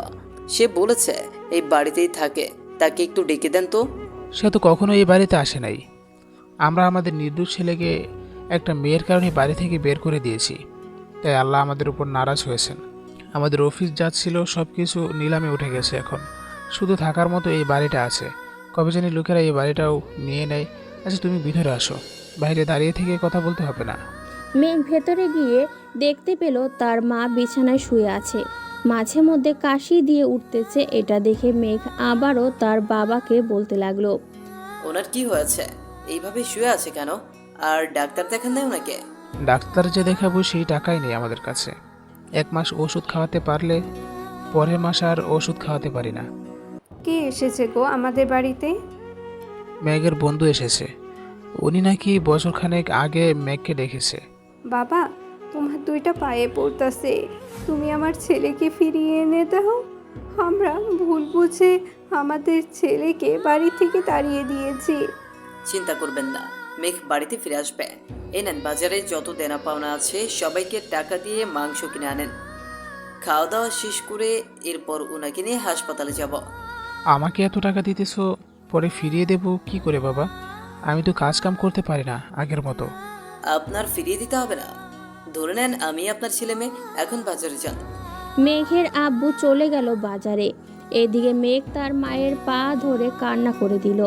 সে বলেছে এই বাড়িতেই থাকে, তাকে একটু ডেকে দেন তো। সে তো কখনো এই বাড়িতে আসে নাই। আমরা আমাদের নির্দোষ ছেলেকে একটা মেয়ের কারণে বাড়ি থেকে বের করে দিয়েছি, তাই আল্লাহ আমাদের উপর নারাজ হয়েছেন। আমাদের অফিস যা ছিল সব কিছু নিলামে উঠে গেছে, এখন শুধু থাকার মতো এই বাড়িটা আছে। কবে জানি লোকেরা এই বাড়িটাও নিয়ে নেয়। আচ্ছা, তুমি ভিতরে আসো, বাইরে দাঁড়িয়ে থেকে কথা বলতে হবে না। মেঘ ভেতরে গিয়ে দেখতে পেল তার মা বিছানায় শুয়ে আছে, মাঝে মধ্যে কাশি দিয়ে উঠতেছে। এটা দেখে মেঘ আবারও তার বাবাকে বলতে লাগলো, ওনার কি হয়েছে? এইভাবে শুয়ে আছে কেন? আর ডাক্তার দেখান নাই ওনাকে? ডাক্তার যে দেখাবো সেই টাকাই নেই আমাদের কাছে। 1 মাস ওষুধ খাওয়াতে পারলে পরের মাস আর ওষুধ খাওয়াতে পারি না। কে এসেছে গো আমাদের বাড়িতে? মেঘের বন্ধু এসেছে, উনি নাকি বছরখানেক আগে মেঘকে দেখেছে। বাবা, তোমার 2টা পায়ে পড়তাছে, তুমি আমার ছেলেকে ফিরিয়ে এনে দাও। আমরা ভুল বুঝে আমাদের ছেলেকে বাড়ি থেকে তাড়িয়ে দিয়েছি। চিন্তা করবেন না, মেঘ বাড়িতে ফিরে আসবে। এই নেন, বাজারে যত দেনা পাওনা আছে সবাইকে টাকা দিয়ে মাংস কিনে আনেন। খাওয়া দাওয়া শেষ করে এরপর ওনাকে নিয়ে হাসপাতালে যাব। আমাকে এত টাকা দিতেছো, পরে ফিরিয়ে দেব কি করে বাবা? আমি তো কাজ কাম করতে পারি না আগের মতো। আপনার ফিরিয়ে দিতে হবে না, ধরে নেন আমি আপনার ছেলে মেয়ে। এখন বাজারে যান। মেঘের আব্বু চলে গেল বাজারে। এদিকে মেঘ তার মায়ের পা ধরে কান্না করে দিল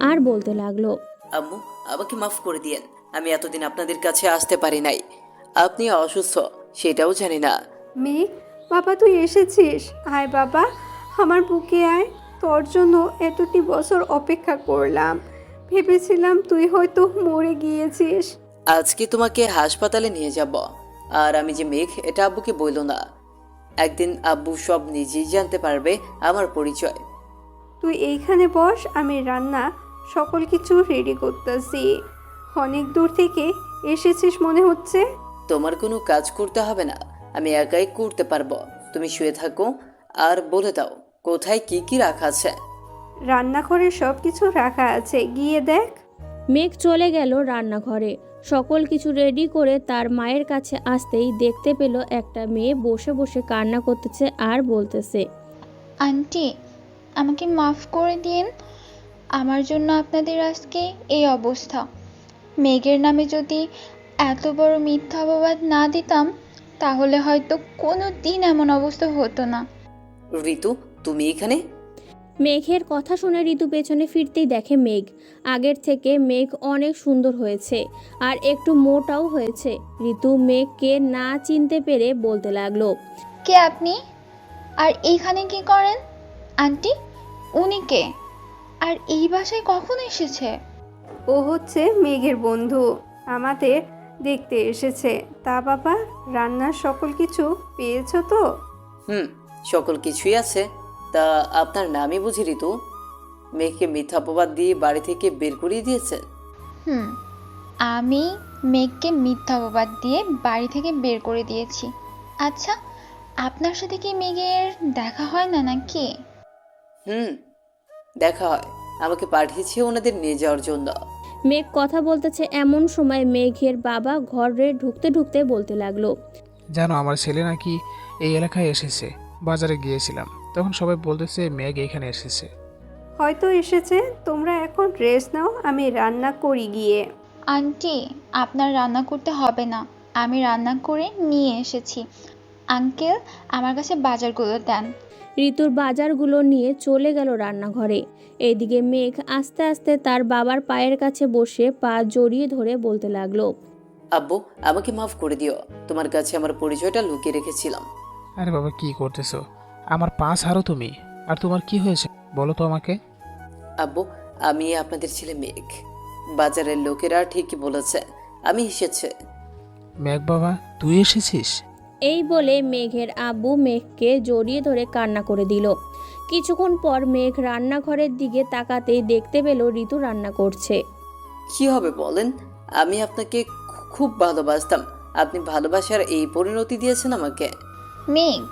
আর বলতে লাগলো, আম্মু, আমাকে মাফ করে দিয়েন, আমি এতদিন আপনাদের কাছে আসতে পারি নাই। আপনি অসুস্থ সেটাও জানি না। মেঘ, বাবা তুই এসেছিস, আয় বাবা আমার বুকে আয়। তোর জন্য এতটি বছর অপেক্ষা করলাম, ভেবেছিলাম তুই হয়তো মরে গিয়েছিস। আজকে তোমাকে হাসপাতালে নিয়ে যাব। আর আমি যে মেঘ এটা আব্বুকে বইল না, একদিন আব্বু সব নিজেই জানতে পারবে আমার পরিচয়। তুই এইখানে বস, আমি রান্না সকল কিছু রেডি করতেছি। অনেক দূর থেকে এসেছিস মনে হচ্ছে। তোমার কোনো কাজ করতে হবে না, আমি একাই করতে পারবো। তুমি শুয়ে থাকো আর বলে দাও কোথায় কি কি রাখা আছে। রান্নাঘরে সব কিছু রাখা আছে, গিয়ে দেখ। মেঘ চলে গেল রান্নাঘরে। সকল কিছু রেডি করে তার মায়ের কাছে আসতেই দেখতে পেল একটা মেয়ে বসে বসে কান্না করতেছে আর বলতেছে, আন্টি, আমাকে মাফ করে দিন। আমার জন্য আপনাদের আজকে এই অবস্থা। মেঘের নামে যদি এত বড় মিথ্যা অপবাদ না দিতাম তাহলে হয়তো কোনো দিন এমন অবস্থা হতো না। ঋতু, তুমি এখানে? মেঘের কথা শুনে ঋতু পেছনে ফিরতেই দেখে মেঘ। আগের থেকে মেঘ অনেক সুন্দর হয়েছে আর একটু মোটাও হয়েছে। ঋতু মেঘকে না চিনতে পেরে বলতে লাগলো, কে আপনি? আর এইখানে কি করেন? আন্টি, উনি কে? আর এই বাসায় কখন এসেছে? ও হচ্ছে মেঘের বন্ধু, আমাদের দেখতে এসেছে। তা বাবা, রান্নার সকল কিছু পেয়েছো তো? সকল কিছুই আছে। তা আপনার নামই বুঝি ঋতু? মেঘকে মিথ্যা অপবাদ দিয়ে বাড়ি থেকে বের করিয়ে দিয়েছেন? আমি মেঘকে মিথ্যা অপবাদ দিয়ে বাড়ি থেকে বের করে দিয়েছি। আচ্ছা, আপনার সাথে কি মেঘের দেখা হয় না নাকি? দেখা হয়, আমাকে পাঠিয়েছে ওনাদের নিয়ে যাওয়ার জন্য। মেঘ কথা বলতেছে এমন সময় মেঘের বাবা ঘরে ঢুকতে ঢুকতে বলতে লাগলো, জানো আমার ছেলে নাকি এই এলাকায় এসেছে। বাজারে গিয়েছিলাম, তখন সবাই বলতেছে মেঘ এখানে এসেছে। হয়তো এসেছে, তোমরা এখন রেস্ট নাও, আমি রান্না করি গিয়ে। আন্টি, আপনার রান্না করতে হবে না, আমি রান্না করে নিয়ে এসেছি। আঙ্কেল, আমার কাছে বাজারগুলো দেন। ঋতুর বাজারগুলো নিয়ে চলে গেল রান্নাঘরে। এইদিকে মেঘ আস্তে আস্তে তার বাবার পায়ের কাছে বসে পা জড়িয়ে ধরে বলতে লাগলো, আব্বু, আমাকে মাফ করে দিও, তোমার কাছে আমার পরিচয়টা লুকিয়ে রেখেছিলাম। আরে বাবা, কি করতেছো? আমার পা ছাড়ো তুমি। আর তোমার কি হয়েছে বলো তো আমাকে। আব্বু, আমি আপনাদের ছেলে মেঘ। বাজারের লোকেরা ঠিকই বলেছে, আমি এসেছে। মেঘ বাবা, তুই এসেছিস? এই বলে মেঘের আব্বু মেঘকে জড়িয়ে ধরে কান্না করে দিল। কিছুক্ষণ পর মেঘ রান্নাঘরের দিকে তাকাতেই দেখতে পেল ঋতু রান্না করছে। কি হবে বলেন? আমি আপনাকে খুব ভালোবাসতাম, আপনি ভালোবাসার এই পরিণতি দিয়েছেন আমাকে। মেঘ,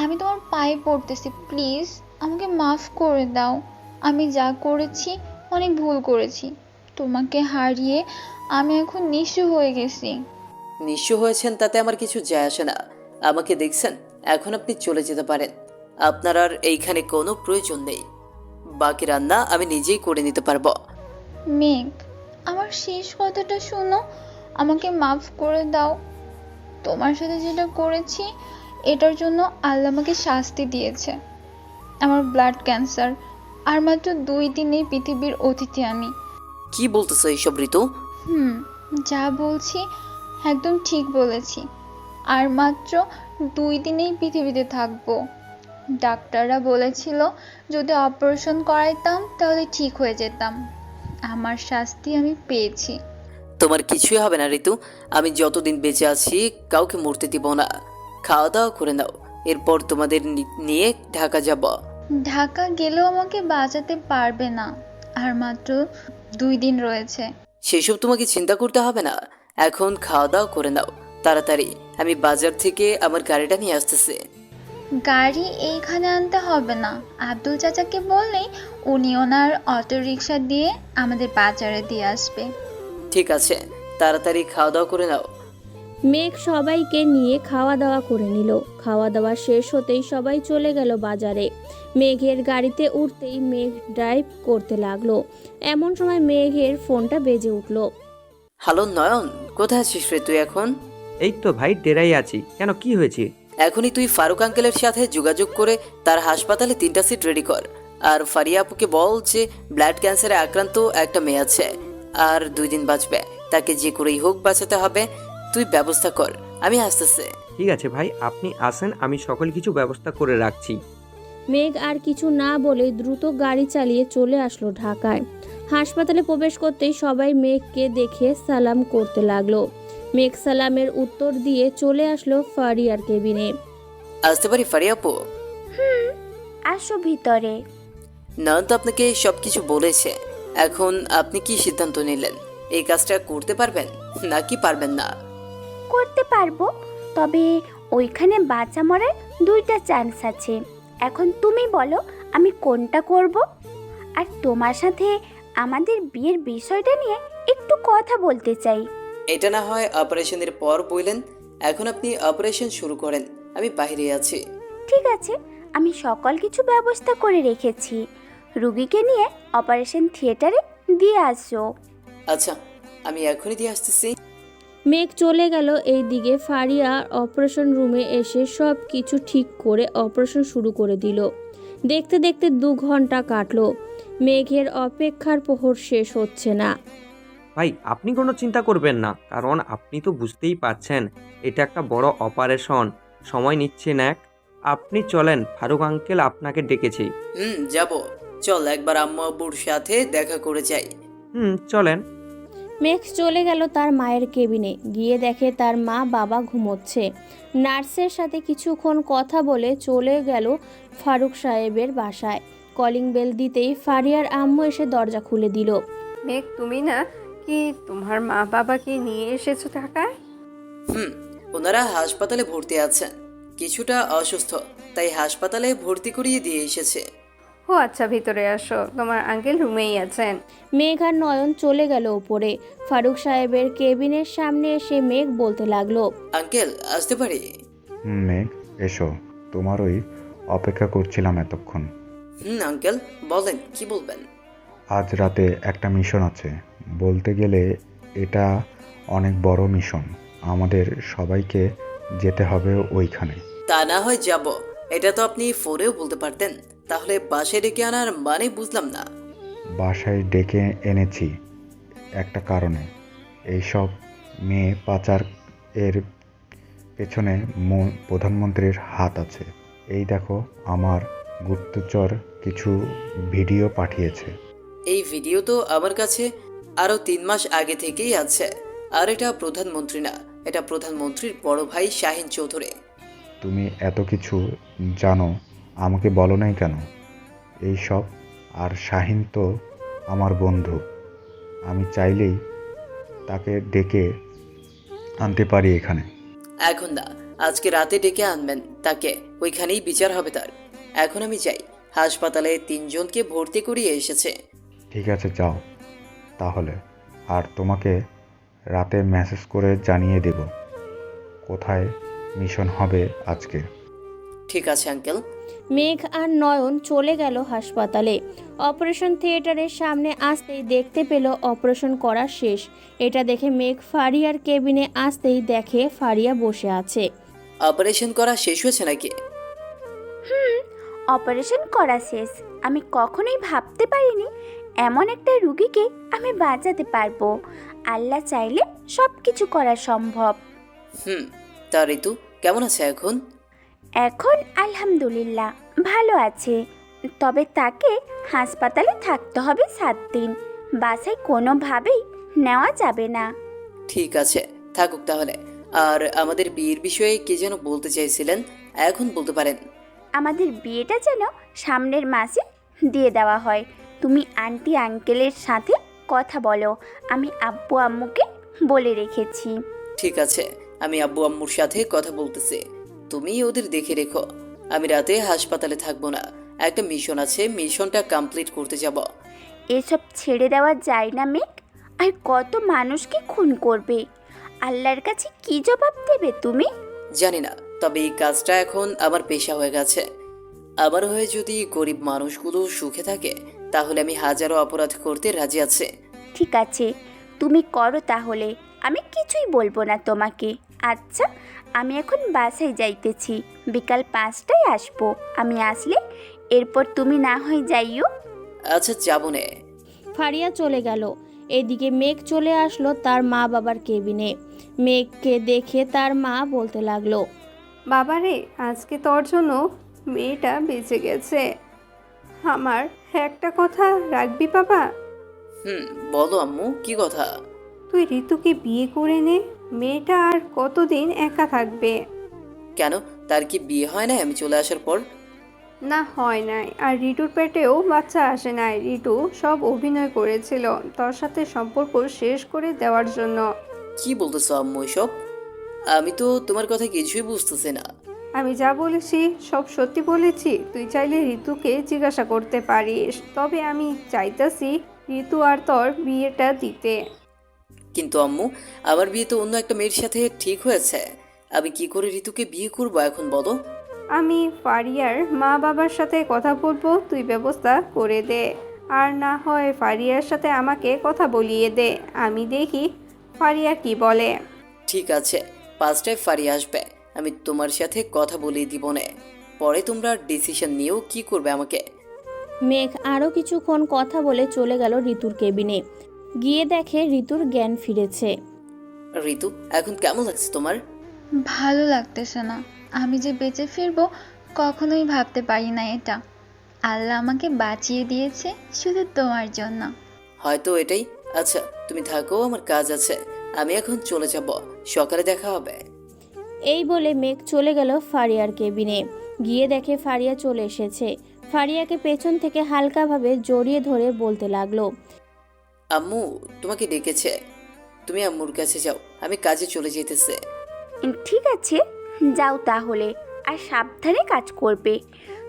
আমি তোমার পায়ে পড়তেছি, প্লিজ আমাকে মাফ করে দাও। আমি যা করেছি অনেক ভুল করেছি। তোমাকে হারিয়ে আমি এখন নিঃস্ব হয়ে গেছি। নিঃস্ব হয়েছেন তাতে আমার কিছু যায় আসে না। আমাকে দেখছেন, এখন আপনি চলে যেতে পারেন। আপনার আর এইখানে কোনো প্রয়োজন নেই। বাকি রান্না আমি নিজেই করে নিতে পারবো। মেঘ, আমার শেষ কথাটা শোনো, আমাকে মাফ করে দাও। তোমার সাথে যেটা করেছি এটার জন্য আল্লাহ আমাকে শাস্তি দিয়েছে। আমার ব্লাড ক্যান্সার, আর মাত্র 2 দিনেই পৃথিবীর অতিথি আমি। কি বলতেছো এইসব ঋতু? যা বলছি একদম ঠিক বলেছি। আর মাত্র 2 দিনেই পৃথিবীতে থাকবো। ডাক্তাররা বলেছিল যদি অপারেশন করাইতাম তাহলে ঠিক হয়ে যেতাম। আমার শাস্তি আমি পেয়েছি। তোমার কিছুই হবে না ঋতু। আমি যতদিন বেঁচে আছি কাউকে মরতে দিব না। খাওয়া দাওয়া করে নাও, এরপর তোমাদের নিয়ে ঢাকা যাব। ঢাকা গেলেও আমাকে বাঁচাতে পারবে না, আর মাত্র 2 দিন রয়েছে। সেসব তোমাকে চিন্তা করতে হবে না, এখন খাওয়া দাওয়া করে নাও তাড়াতাড়ি। আমি বাজার থেকে আমার গাড়িটা নিয়ে আসতেছি। গাড়ি এইখানে আনতে হবে না, আব্দুল চাচাকে বললেই উনি ওনার অটো রিক্সা দিয়ে আমাদের বাজারে দিয়ে আসবে। ঠিক আছে, তাড়াতাড়ি খাওয়া দাওয়া করে নাও। মেঘ সবাইকে নিয়ে খাওয়া দাওয়া করে নিল। খাওয়া দাওয়া শেষ হতেই সবাই চলে গেল বাজারে। মেঘের গাড়িতে উঠতেই মেঘ ড্রাইভ করতে লাগলো। এমন সময় মেঘের ফোনটা বেজে উঠল। হ্যালো নয়ন, কোথায় আছিস রে তুই এখন? এই তো ভাই, ডেরাই আছি। কেন, কি হয়েছে? এখনই তুই ফারুক আঙ্কেলের সাথে যোগাযোগ করে তার হাসপাতালে 3টা সিট রেডি কর। আর ফারিয়া আপুকে বল যে ব্লাড ক্যান্সারে আক্রান্ত একটা মেয়ে আছে, আর 2 দিন বাঁচবে, তাকে যে করেই হোক বাঁচাতে হবে। তুই ব্যবস্থা কর, আমি আসতেছি। ঠিক আছে ভাই, আপনি আসেন, আমি সকল কিছু ব্যবস্থা করে রাখছি। মেঘ আর কিছু না বলে দ্রুত গাড়ি চালিয়ে চলে আসলো ঢাকায়। হাসপাতালে প্রবেশ করতেই সবাই মেঘকে দেখে সালাম করতে লাগলো। মেঘ সালামের উত্তর দিয়ে চলে আসলো ফারিয়ার কেবিনে। আসতে পারি ফারিয়া আপু? আসো ভিতরে। নয়ন তো আপনাকে সবকিছু বলেছে, এখন আপনি কি সিদ্ধান্ত নিলেন? এই কাজটা করতে পারবেন নাকি পারবেন না? করতে পারবো, তবে ওইখানে বাঁচা মরার 2টা চান্স আছে। এখন তুমি বলো আমি কোনটা করব। আর তোমার সাথে আমাদের বিয়ের বিষয়টা নিয়ে একটু কথা বলতে চাই। এটা না হয় অপারেশনের পর বললেন, এখন আপনি অপারেশন শুরু করেন, আমি বাইরে আছি। ঠিক আছে, আমি সকল কিছু ব্যবস্থা করে রেখেছি। রুগীকে নিয়ে অপারেশন থিয়েটারে দিয়ে আসো। আচ্ছা, আমি এখনই দিয়ে আসতেছি। মেঘ চলে গেল। এই দিকে ফারিয়া অপারেশন রুমে এসে সব কিছু ঠিক করে অপারেশন শুরু করে দিল। দেখতে দেখতে 2 ঘন্টা কাটলো। মেঘের অপেক্ষার প্রহর শেষ হচ্ছে না। ভাই আপনি কোনো চিন্তা করবেন না, কারণ আপনি তো বুঝতেই পারছেন এটা একটা বড় অপারেশন, সময় নিচ্ছে না। আপনি চলেন, ফারুক আঙ্কেল আপনাকে ডেকেছি। যাব। চল একবার আম্মু আব্বুর সাথে দেখা করে যাই। চলেন। মেঘ চলে গেল তার মায়ের কেবিনে। গিয়ে দেখে তার মা বাবা ঘুমোচ্ছে। নার্সের সাথে কিছুক্ষণ কথা বলে চলে গেল ফারুক সাহেবের বাসায়। কলিং বেল দিতেই ফারিয়ার আম্মু এসে দরজা খুলে দিল। মেঘ, তুমি না কি তোমার মা বাবাকে নিয়ে এসেছো ঢাকায়? ওনারা হাসপাতালে ভর্তি আছেন, কিছুটা অসুস্থ, তাই হাসপাতালে ভর্তি করিয়ে দিয়ে এসেছে। ও আচ্ছা, ভিতরে আসো, তোমার আঙ্কেল রুমেই আছেন। মেঘ আর নয়ন চলে গেল উপরে। ফারুক সাহেবের কেবিনের সামনে এসে মেঘ বলতে লাগলো, আঙ্কেল আসতে পারি? মেঘ এসো, তোমারই অপেক্ষা করছিলাম এতক্ষণ। আঙ্কেল বলেন, কি বলবেন? আজ রাতে একটা মিশন আছে, বলতে গেলে এটা অনেক বড় মিশন। আমাদের সবাইকে যেতে হবে ওইখানে। তা না হয় যাব, এটা তো আপনি ফোনেও বলতে পারতেন। তাহলে বাসায় ডেকে আনার মানে বুঝলাম না। বাসায় ডেকে এনেছি একটা কারণে। এইসব মেয়ে পাচার এর পেছনে প্রধানমন্ত্রীর হাত আছে। এই দেখো, আমার গুপ্তচর কিছু ভিডিও পাঠিয়েছে। এই ভিডিও তো আমার কাছে আরো 3 মাস আগে থেকেই আছে। আর এটা প্রধানমন্ত্রী না, এটা প্রধানমন্ত্রীর বড় ভাই শাহিন চৌধুরী। তুমি এত কিছু জানো, আমাকে বলো নাই কেন এই সব? আর শাহিন তো আমার বন্ধু, আমি চাইলেই তাকে ডেকে আনতে পারি এখানে। এখন না, আজকে রাতে ডেকে আনবেন তাকে, ওইখানেই বিচার হবে তার। এখন আমি যাই, হাসপাতালে 3 জনকে ভর্তি করিয়ে এসেছে। ঠিক আছে, যাও তাহলে। আর তোমাকে রাতে মেসেজ করে জানিয়ে দেব কোথায় মিশন হবে আজকে। ঠিক আছে আঙ্কেল। মেঘ আর নয়ন চলে গেল হাসপাতালে। অপারেশন থিয়েটারের সামনে আসতেই দেখতে পেল অপারেশন করা শেষ। এটা দেখে মেঘ ফারিয়ার কেবিনে আসতেই দেখে ফারিয়া বসে আছে। অপারেশন করা শেষ হয়েছে নাকি? অপারেশন করা শেষ। আমি কখনোই ভাবতে পারিনি এমন একটা রুগীকে আমি বাঁচাতে পারবো। আল্লাহ চাইলে সব কিছু করা সম্ভব। তা ঋতু কেমন আছে এখন? এখন আলহামদুলিল্লাহ ভালো আছে, তবে তাকে হাসপাতালে থাকতে হবে 7 দিন। বাসায় কোনোভাবেই নেওয়া যাবে না। ঠিক আছে, থাকুক তাহলে। আর আমাদের বিয়ের বিষয়ে কি যেন বলতে চাইছিলেন, এখন বলতে পারেন। আমাদের বিয়েটা যেন সামনের মাসে দিয়ে দেওয়া হয়। তুমি আন্টি আঙ্কেলের সাথে কথা বলো, আমি আব্বু আম্মুকে বলে রেখেছি। ঠিক আছে, আমি আব্বু আম্মুর সাথে কথা বলতেছি, তুমি ওদের দেখে রেখো। আমি রাতে হাসপাতালে থাকবো না, একটা মিশন আছে, মিশনটা কমপ্লিট করতে যাব। এসব ছেড়ে দেওয়া যায় না মেঘ। আর কত মানুষকে খুন করবে, আল্লাহর কাছে কি জবাব দেবে তুমি? জানি না, তবে এই কাজটা এখন আমার পেশা হয়ে গেছে। আমার হয়ে যদি গরিব মানুষগুলো সুখে থাকে, তাহলে আমি হাজারো অপরাধ করতে রাজি আছি। ঠিক আছে, তুমি করো তাহলে, আমি কিছুই বলবো না তোমাকে। আচ্ছা, আমি এখন বাসায় যাইতেছি, বিকাল 5টায় আসবো। আমি আসলে এরপর তুমি না হয় যাইও। আচ্ছা, যাবো নে। ফারিয়া চলে গেল। এদিকে মেঘ চলে আসলো তার মা বাবার কেবিনে। মেঘকে দেখে তার মা বলতে লাগলো, বাবারে, আজকে তোর জন্য মেয়েটা বেঁচে গেছে। আমার একটা কথা রাখবি বাবা? বলো আম্মু, কি কথা? তুই ঋতুকে বিয়ে করে নে, মেয়েটা আর কতদিন একা থাকবে? কেন, তার কি বিয়ে হয় না আমি চলে আসার পর? না, হয় নাই। আর ঋতুর পেটেও বাচ্চা আসে নাই। ঋতু সব অভিনয় করেছিল তোর সাথে সম্পর্ক শেষ করে দেওয়ার জন্য। কি বলতেছো আম্মু এসব? আমি তো তোমার কথা কিছুই বুঝতেছি না। আমি যা বলেছি সব সত্যি বলেছি। তুই চাইলে ঋতুকে জিজ্ঞাসা করতে পারিস। তবে আমি চাইতাছি ঋতু আর তোর বিয়েটা দিতে। কিন্তু আম্মু, আমার বিয়ে তো অন্য একটা মেয়ের সাথে ঠিক হয়েছে। আমি কি করে ঋতুকে বিয়ে করবো এখন বলো? আমি ফারিয়ার মা বাবার সাথে কথা বলবো, তুই ব্যবস্থা করে দে। আর না হয় ফারিয়ার সাথে আমাকে কথা বলিয়ে দে, আমি দেখি ফারিয়া কি বলে। ঠিক আছে, 5টায় ফারিয়া আসবে। আমি তোমার সাথে কথা বলিয়ে দিব না, পরে তোমরা ডিসিশন নিয়েও কি করবে আমাকে। মেঘ আরও কিছুক্ষণ কথা বলে চলে গেল ঋতুর কেবিনে। গিয়ে দেখে ঋতুর জ্ঞান ফিরেছে। ঋতু, এখন কেমন লাগছে তোমার? ভালো লাগতেছে না। আমি যে বেঁচে ফিরবো কখনোই ভাবতে পারি না এটা। আল্লাহ আমাকে বাঁচিয়ে দিয়েছে শুধু তোমার জন্য। হয়তো এটাই। আচ্ছা তুমি থাকো, আমার কাজ আছে, আমি এখন চলে যাব, সকালে দেখা হবে। এই বলে মেঘ চলে গেল ফারিয়ার কেবিনে। গিয়ে দেখে ফারিয়া চলে এসেছে। ফারিয়াকে পেছন থেকে হালকাভাবে জড়িয়ে ধরে বলতে লাগলো, আম্মু তোমাকে ডেকেছে, তুমি আম্মুর কাছে যাও, আমি কাজে চলে যেতেছে। ঠিক আছে, যাও তাহলে, আর সাবধানে কাজ করবে।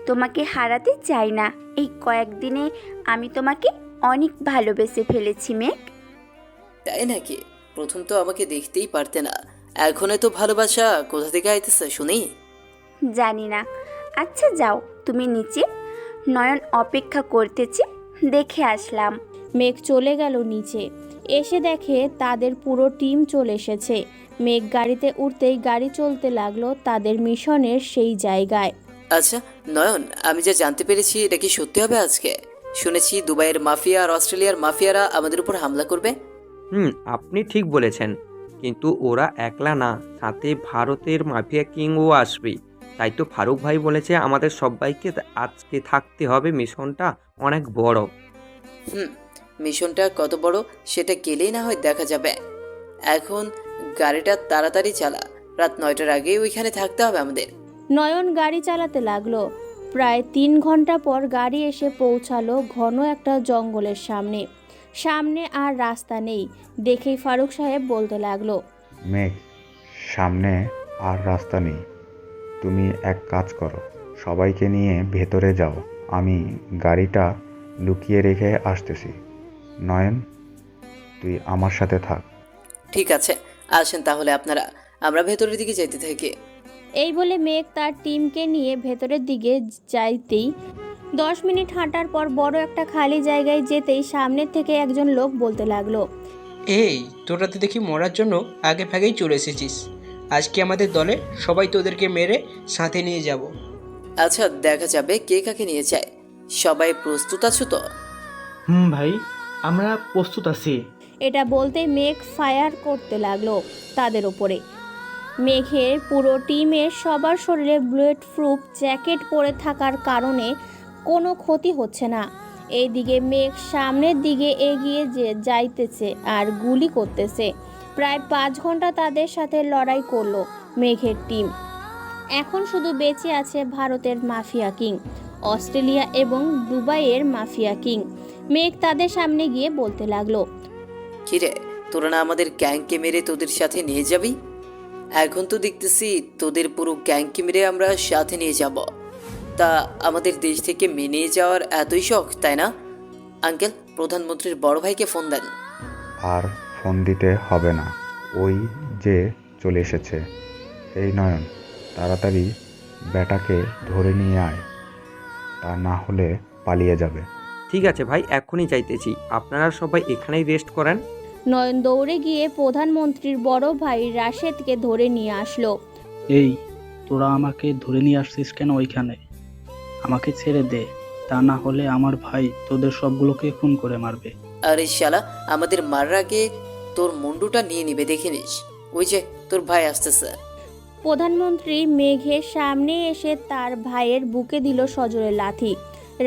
তোমাকে হারাতে চাই না। এই কয়েকদিনে আমি তোমাকে অনেক ভালোবেসে ফেলেছি মেঘ। তাই নাকি? প্রথম তো আমাকে দেখতেই পারতে না, এখন তো ভালোবাসা কোথা থেকে আইতেছে শুনি? জানি না। আচ্ছা যাও তুমি নিচে, নয়ন অপেক্ষা করতেছে, দেখে আসলাম। মেঘ চলে গেল নিচে। এসে দেখে তাদের পুরো টিম চলে এসেছে। মেঘ গাড়িতে উঠতেই গাড়ি চলতে লাগলো তাদের মিশনের সেই জায়গায়। আচ্ছা নয়ন, আমি যা জানতে পেরেছি এটা কি সত্যি হবে আজকে? শুনেছি দুবাইয়ের মাফিয়া আর অস্ট্রেলিয়ার মাফিয়ারা আমাদের উপর হামলা করবে। আপনি ঠিক বলেছেন, কিন্তু ওরা একলা না, সাথে ভারতের মাফিয়া কিংও আসবে। তাই তো ফারুক ভাই বলেছে আমাদের সবাইকে আজকে থাকতে হবে, মিশনটা অনেক বড়। মিশনটা কত বড় সেটা গেলেই না হয় দেখা যাবে। এখন গাড়িটা তাড়াতাড়ি চালা, রাত 9টার আগে ওইখানে থাকতে হবে আমাদের। নয়ন গাড়ি চালাতে লাগলো। প্রায় 3 ঘন্টা পর গাড়ি এসে পৌঁছালো ঘন একটা জঙ্গলের সামনে। সামনে আর রাস্তা নেই দেখেই ফারুক সাহেব বলতে লাগলো, মেঘ, সামনে আর রাস্তা নেই। তুমি এক কাজ করো, সবাইকে নিয়ে ভেতরে যাও, আমি গাড়িটা লুকিয়ে রেখে আসতেছি। নয়ন, তুই আমার সাথে থাক। ঠিক আছে, আসেন তাহলে আপনারা, আমরা ভেতরের দিকে যেতে থাকি। এই বলে মেঘ তার টিমকে নিয়ে ভেতরের দিকে যাইতেই 10 মিনিট হাঁটার পর বড় একটা খালি জায়গায় যেতেই সামনে থেকে একজন লোক বলতে লাগলো, এই তোরা তো দেখি মরার জন্য আগে ভাগেই চলে এসেছিস। আজকে আমাদের দলে সবাই তোদেরকে মেরে সাথে নিয়ে যাব। আচ্ছা দেখা যাবে কে কাকে নিয়ে যায়। সবাই প্রস্তুত আছো তো? ভাই, আমরা প্রস্তুত আছি। এটা বলতে মেঘ ফায়ার করতে লাগলো তাদের ওপরে। মেঘের পুরো টিমের সবার শরীরে বুলেট প্রুফ জ্যাকেট পরে থাকার কারণে কোনো ক্ষতি হচ্ছে না। এইদিকে মেঘ সামনের দিকে এগিয়ে যাইতেছে আর গুলি করতেছে। প্রায় 5 ঘন্টা তাদের সাথে লড়াই করলো মেঘের টিম। এখন শুধু বেঁচে আছে ভারতের মাফিয়া কিং, অস্ট্রেলিয়া এবং দুবাইয়ের মাফিয়া কিং। মেঘ তাদের সামনে গিয়ে বলতে লাগলো, কিরে, তোরা না আমাদের গ্যাংকে মেরে তোদের সাথে নিয়ে যাবি? এখন তো দেখতেছি তোদের পুরো গ্যাংকে মেরে আমরা সাথে নিয়ে যাব। তা আমাদের দেশ থেকে মেনে যাওয়ার এতই শখ, তাই না? আঙ্কেল, প্রধানমন্ত্রীর বড় ভাইকে ফোন দেন। আর ফোন দিতে হবে না, ওই যে চলে এসেছে। এই নয়ন, তাড়াতাড়ি ব্যাটাকে ধরে নিয়ে আয়, তা না হলে পালিয়ে যাবে। ঠিক আছে ভাই, এক্ষুনি যাইতেছি, আপনারা সবাই এখানেই রেস্ট করেন। নয়ন দৌড়ে গিয়ে প্রধানমন্ত্রীর বড় ভাই রাশেদকে ধরে নিয়ে আসলো। এই, তোরা আমাকে ধরে নিয়ে আসছিস কেন ওইখানে? আমাকে ছেড়ে দে, তা না হলে আমার ভাই তোদের সবগুলোকে খুন করে মারবে। আরে শালা, আমাদের মারার আগে তোর মুন্ডুটা নিয়ে নিবে, দেখে নিস। ওই যে তোর ভাই আসতেছে। প্রধানমন্ত্রী মেঘের সামনে এসে তার ভাইয়ের বুকে দিল সজোরে লাথি।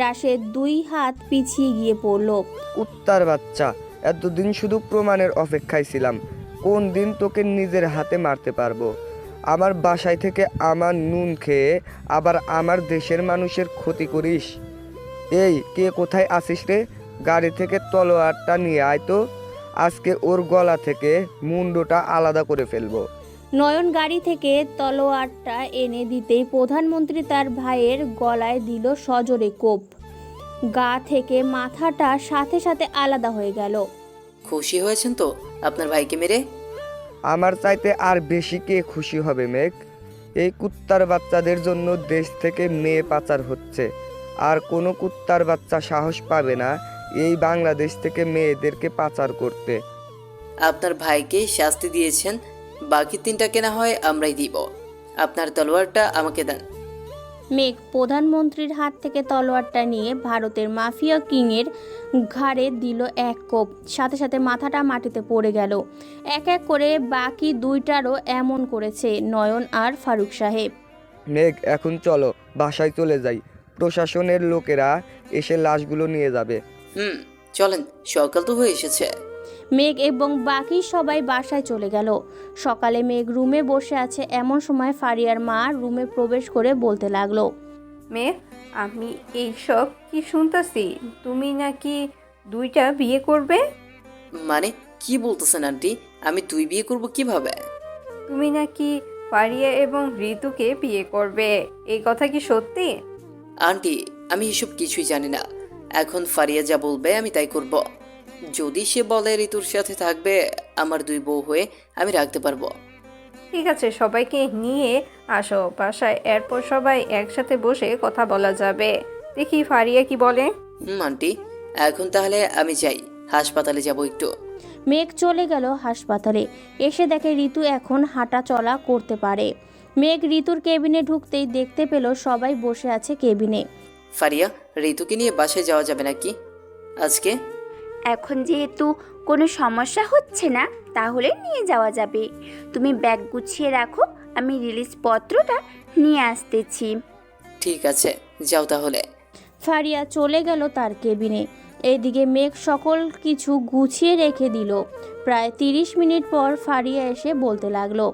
রাশেদ 2 হাত পিছিয়ে গিয়ে পড়ল। কুত্তার বাচ্চা, এতদিন শুধু প্রমাণের অপেক্ষায় ছিলাম, কোন দিন তোকে নিজের হাতে মারতে পারবো। আমার বাসায় থেকে আমার নুন খেয়ে আবার আমার দেশের মানুষের ক্ষতি করিস। এই, কে কোথায় আসিস রে? গাড়ি থেকে তলোয়ারটা নিয়ে আয় তো, আজকে ওর গলা থেকে মুন্ডটা আলাদা করে ফেলবো। নয়ন গাড়ি থেকে তলোয়ারটা এনে দিতেই প্রধানমন্ত্রী তার ভাইয়ের গলায় দিল সজোরে কোপ। গা থেকে মাথাটা সাথে সাথে আলাদা হয়ে গেল। খুশি হয়েছেন তো আপনার ভাইকে মেরে? আমার চাইতে আর বেশি কে খুশি হবে মেঘ? এই কুত্তার বাচ্চাদের জন্য দেশ থেকে মেয়ে পাচার হচ্ছে, আর কোনো কুত্তার বাচ্চা সাহস পাবে না এই বাংলাদেশ থেকে মেয়েদেরকে পাচার করতে। আপনার ভাইকে শাস্তি দিয়েছেন, বাকি 3টাকে না হয় আমরাই দিব। আপনার তলোয়ারটা আমাকে দেন। মেঘ প্রধানমন্ত্রীর হাত থেকে তলোয়ারটা নিয়ে ভারতের মাফিয়া কিংয়ের ঘাড়ে দিল এক কোপ, সাথে সাথে মাথাটা মাটিতে পড়ে গেল। এক এক করে বাকি দুইটারও এমন করেছে নয়ন আর ফারুক সাহেব। মেঘ, এখন চলো বাসায় চলে যাই। প্রশাসনের লোকেরা এসে লাশগুলো নিয়ে যাবে। চলেন, সকাল তো হয়ে এসেছে। মেঘ এবং বাকি সবাই বাসায় চলে গেল। সকালে মেঘ রুমে বসে আছে, এমন সময় ফারিয়ার মা রুমে প্রবেশ করে বলতে লাগলো, মেঘ, আমি এইসব কি শুনতেছি? তুমি নাকি 2টা বিয়ে করবে? মানে কি বলতেছেন আন্টি? আমি 2 বিয়ে করব কিভাবে? তুমি নাকি ফারিয়া এবং ঋতুকে বিয়ে করবে, এই কথা কি সত্যি? আন্টি, আমি এসব কিছুই জানি না। এখন ফারিয়া যা বলবে আমি তাই করব। যদি সে বলে ঋতুর সাথে থাকবে, আমার 2 বউ হয়ে আমি রাখতে পারবো। ঠিক আছে, সবাইকে নিয়ে আসো বাসায়, এরপর সবাই একসাথে বসে কথা বলা যাবে। দেখি ফারিয়া কি বলে। আন্টি, এখন তাহলে আমি যাই, হাসপাতালে যাব একটু। মেঘ চলে গেল হাসপাতালে। এসে দেখে ঋতু এখন হাঁটা চলা করতে পারে। মেঘ ঋতুর কেবিনে ঢুকতেই দেখতে পেল সবাই বসে আছে কেবিনে। ফারিয়া, ঋতুকে নিয়ে বাসায় যাওয়া যাবে নাকি আজকে? এখন যেহেতু কোনো সমস্যা হচ্ছে না, তাহলে নিয়ে যাওয়া যাবে। তুমি ব্যাগ গুছিয়ে রাখো, আমি রিলিজ পত্রটা নিয়ে আসতেছি। ঠিক আছে, যাও তাহলে। ফারিয়া চলে গেল তার কেবিনে। এইদিকে মেঘ সকল কিছু গুছিয়ে রেখে দিল। প্রায় 30 মিনিট পর ফারিয়া এসে বলতে লাগলো,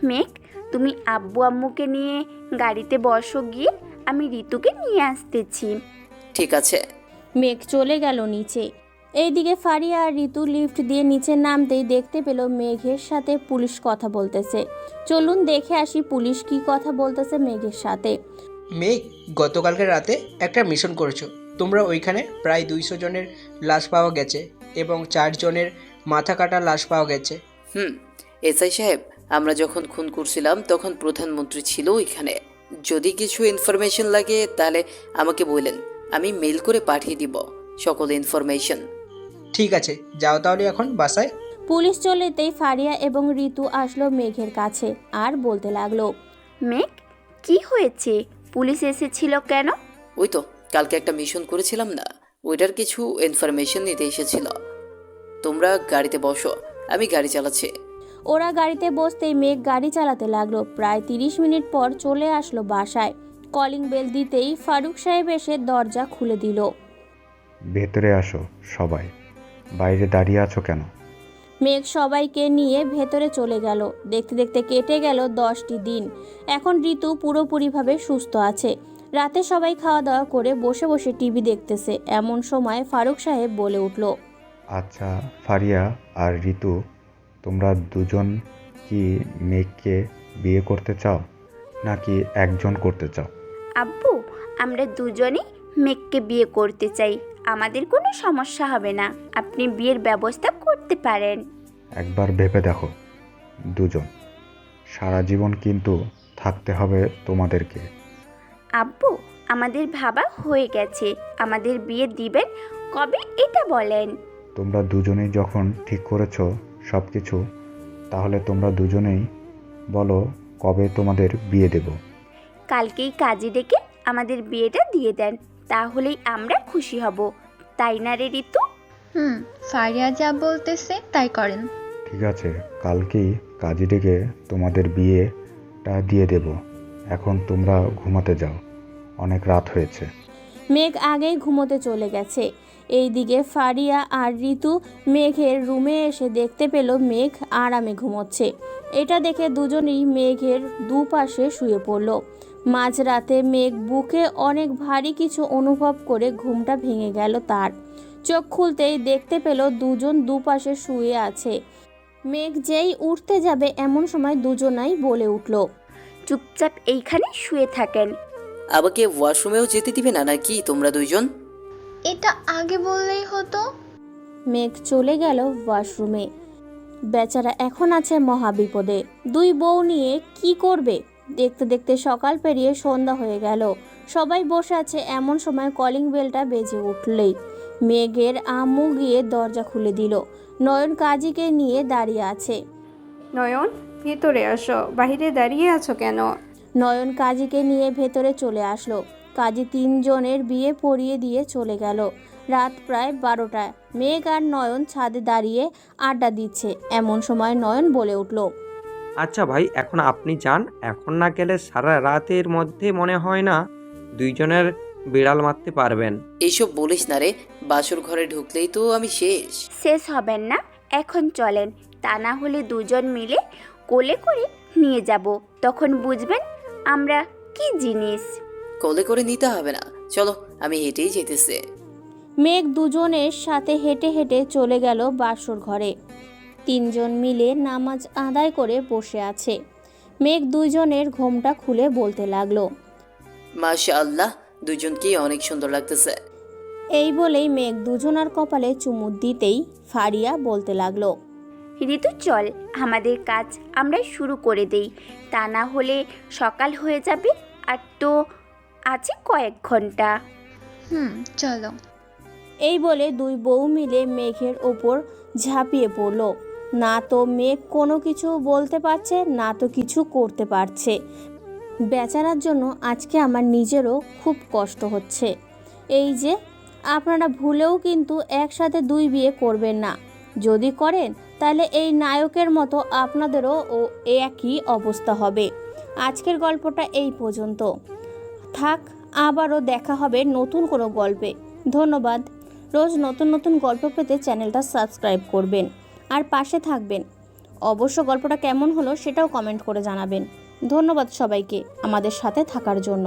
মেঘ, তুমি আব্বু আম্মুকে নিয়ে গাড়িতে বসো গিয়ে, আমি ঋতুকে নিয়ে আসতেছি। ঠিক আছে। মেঘ চলে গেল নিচে। এইদিকে ফারিয়া আর ঋতু লিফট দিয়ে নিচে নামতেই দেখতে পেল মেঘের সাথে পুলিশ কথা বলতেছে। চলুন দেখে আসি পুলিশ কি কথা বলতেছে মেঘের সাথে। মেঘ, গতকালকে রাতে একটা মিশন করেছো তোমরা। ওইখানে প্রায় 200 জনের লাশ পাওয়া গেছে এবং 4 জনের মাথা কাটা লাশ পাওয়া গেছে। এসআই সাহেব, আমরা যখন খুন করছিলাম তখন প্রধানমন্ত্রী ছিল ওইখানে। যদি কিছু ইনফরমেশন লাগে তাহলে আমাকে বলেন, আমি মেল করে পাঠিয়ে দিব সকল ইনফরমেশন। ঠিক আছে, যাও তাহলে এখন বাসায়। পুলিশ চলেতেই ফারিয়া এবং ঋতু আসলো মেঘের কাছে আর বলতে লাগলো, মেঘ, কি হয়েছে? পুলিশ এসেছিল কেন? ওই তো কালকে একটা মিশন করেছিলাম না, ওইটার কিছু ইনফরমেশন নিতে এসেছিল। তোমরা গাড়িতে বসো, আমি গাড়ি চালাচ্ছি। ওরা গাড়িতে বসতেই মেঘ গাড়ি চালাতে লাগলো। প্রায় 30 মিনিট পর চলে আসলো বাসায়। কলিং বেল দিতেই ফারুক সাহেব এসে দরজা খুলে দিল। ভেতরে আসো সবাই, বাইরে দাঁড়িয়ে আছো কেন? মেঘ সবাইকে নিয়ে ভেতরে চলে গেল। দেখতে দেখতে কেটে গেল 10টি দিন। এখন ঋতু পুরোপুরিভাবে সুস্থ আছে। রাতে সবাই খাওয়া দাওয়া করে বসে বসে টিভি দেখতেছে। এমন সময় ফারুক সাহেব বলে উঠল, আচ্ছা ফারিয়া আর ঋতু, তোমরা দুজন কি মেঘকে বিয়ে করতে চাও নাকি একজন করতে চাও? আব্বু, আমরা দুজনেই মেঘকে বিয়ে করতে চাই। আমাদের কোনো সমস্যা হবে না, আপনি বিয়ের ব্যবস্থা করতে পারেন। একবার ভেবে দেখো দুজন, সারা জীবন কিন্তু থাকতে হবে তোমাদেরকে। আব্বু, আমাদের ভাবা হয়ে গেছে, আমাদের বিয়ে দিবেন কবে এটা বলেন। তোমরা দুজনেই যখন ঠিক করেছো সব কিছু, তাহলে তোমরা দুজনেই বলো কবে তোমাদের বিয়ে দেব। কালকেই কাজে ডেকে আমাদের বিয়েটা দিয়ে দেন, তাহলেই আমরা খুশি হব, তাই না রে ঋতু? ফারিয়া যা বলতেছে তাই করেন। ঠিক আছে, কালকেই কাজে ডেকে তোমাদের বিয়েটা দিয়ে দেব। এখন তোমরা ঘুমাতে যাও, অনেক রাত হয়েছে। মেঘ আগেই ঘুমোতে চলে গেছে। এইদিকে ফারিয়া আর ঋতু মেঘের রুমে এসে দেখতে পেল মেঘ আরামে ঘুমোচ্ছে। এটা দেখে দুজনেই মেঘের দুপাশে শুয়ে পড়ল। মাঝরাতে মেঘ বুকে অনেক ভারী কিছু অনুভব করে ঘুমটা ভেঙে গেল তার। চোখ খুলতেই দেখতে পেল দুজন দুপাশে শুয়ে আছে। মেঘ যেই উঠতে যাবে এমন সময় দুজনাই বলে উঠল, চুপচাপ এইখানে শুয়ে থাকেন। আমাকে ওয়াশরুমেও যেতে দিবে না নাকি তোমরা দুইজন? এটা আগে বললেই হতো। মেঘ চলে গেল ওয়াশরুমে। বেচারা এখন আছে মহাবিপদে। 2 বউ নিয়ে কি করবে? দেখতে দেখতে সকাল পেরিয়ে সন্ধ্যা হয়ে গেল। সবাই বসে আছে, এমন সময় কলিং বেলটা বেজে উঠলেই মেঘের আম্মু গিয়ে দরজা খুলে দিল। নয়ন কাজীকে নিয়ে দাঁড়িয়ে আছে। নয়ন, ভেতরে আসো, বাইরে দাঁড়িয়ে আছো কেন? নয়ন কাজীকে নিয়ে ভেতরে চলে আসলো। কাজী 3 জনের বিয়ে পড়িয়ে দিয়ে চলে গেল। রাত প্রায় 12টায়। মেঘ আর নয়ন ছাদে দাঁড়িয়ে আড্ডা দিচ্ছে। এমন সময় নয়ন বলে উঠল, আচ্ছা ভাই, এখন আপনি যান। এখন না গেলে সারা রাতের মধ্যে মনে হয় না দুইজনের বিড়াল মারতে পারবেন। এইসব বলিস না রে, বাসর ঘরে ঢুকলেই তো আমি শেষ। শেষ হবেন না, এখন চলেন, তা না হলে দুজন মিলে কোলে করে নিয়ে যাব, তখন বুঝবেন আমরা কি জিনিস। কোলে করে নিতে হবে না, চলো, আমি হেঁটেই যেতেছি। মেঘ দুজনের সাথে হেঁটে হেঁটে চলে গেল বাসর ঘরে। 3 জন মিলে নামাজ আদায় করে বসে আছে। মেঘ 2 জনের ঘোমটা খুলে বলতে লাগলো, মাশাআল্লাহ, দুজনকেই অনেক সুন্দর লাগতেছে। এই বলেই মেঘ 2 জনার কপালে চুমু দিতেই ফারিয়া বলতে লাগলো, ঋতু চল, আমাদের কাজ আমরা শুরু করে দেই, তা না হলে সকাল হয়ে যাবে, আর তো আছে কয়েক ঘন্টা। চলো। এই বলে 2 বউ মিলে মেঘের ওপর ঝাঁপিয়ে পড়ল। না তো মেঘ কোনো কিছু বলতে পারছে, না তো কিছু করতে পারছে। বেচারার জন্য আজকে আমার নিজেরও খুব কষ্ট হচ্ছে। এই যে আপনারা ভুলেও কিন্তু একসাথে 2 বিয়ে করবেন না। যদি করেন তাহলে এই নায়কের মতো আপনাদেরও একই অবস্থা হবে। আজকের গল্পটা এই পর্যন্ত থাক, আবারও দেখা হবে নতুন কোনো গল্পে। ধন্যবাদ। রোজ নতুন নতুন গল্প পেতে চ্যানেলটা সাবস্ক্রাইব করবেন আর পাশে থাকবেন। অবশ্য গল্পটা কেমন হলো সেটাও কমেন্ট করে জানাবেন। ধন্যবাদ সবাইকে আমাদের সাথে থাকার জন্য।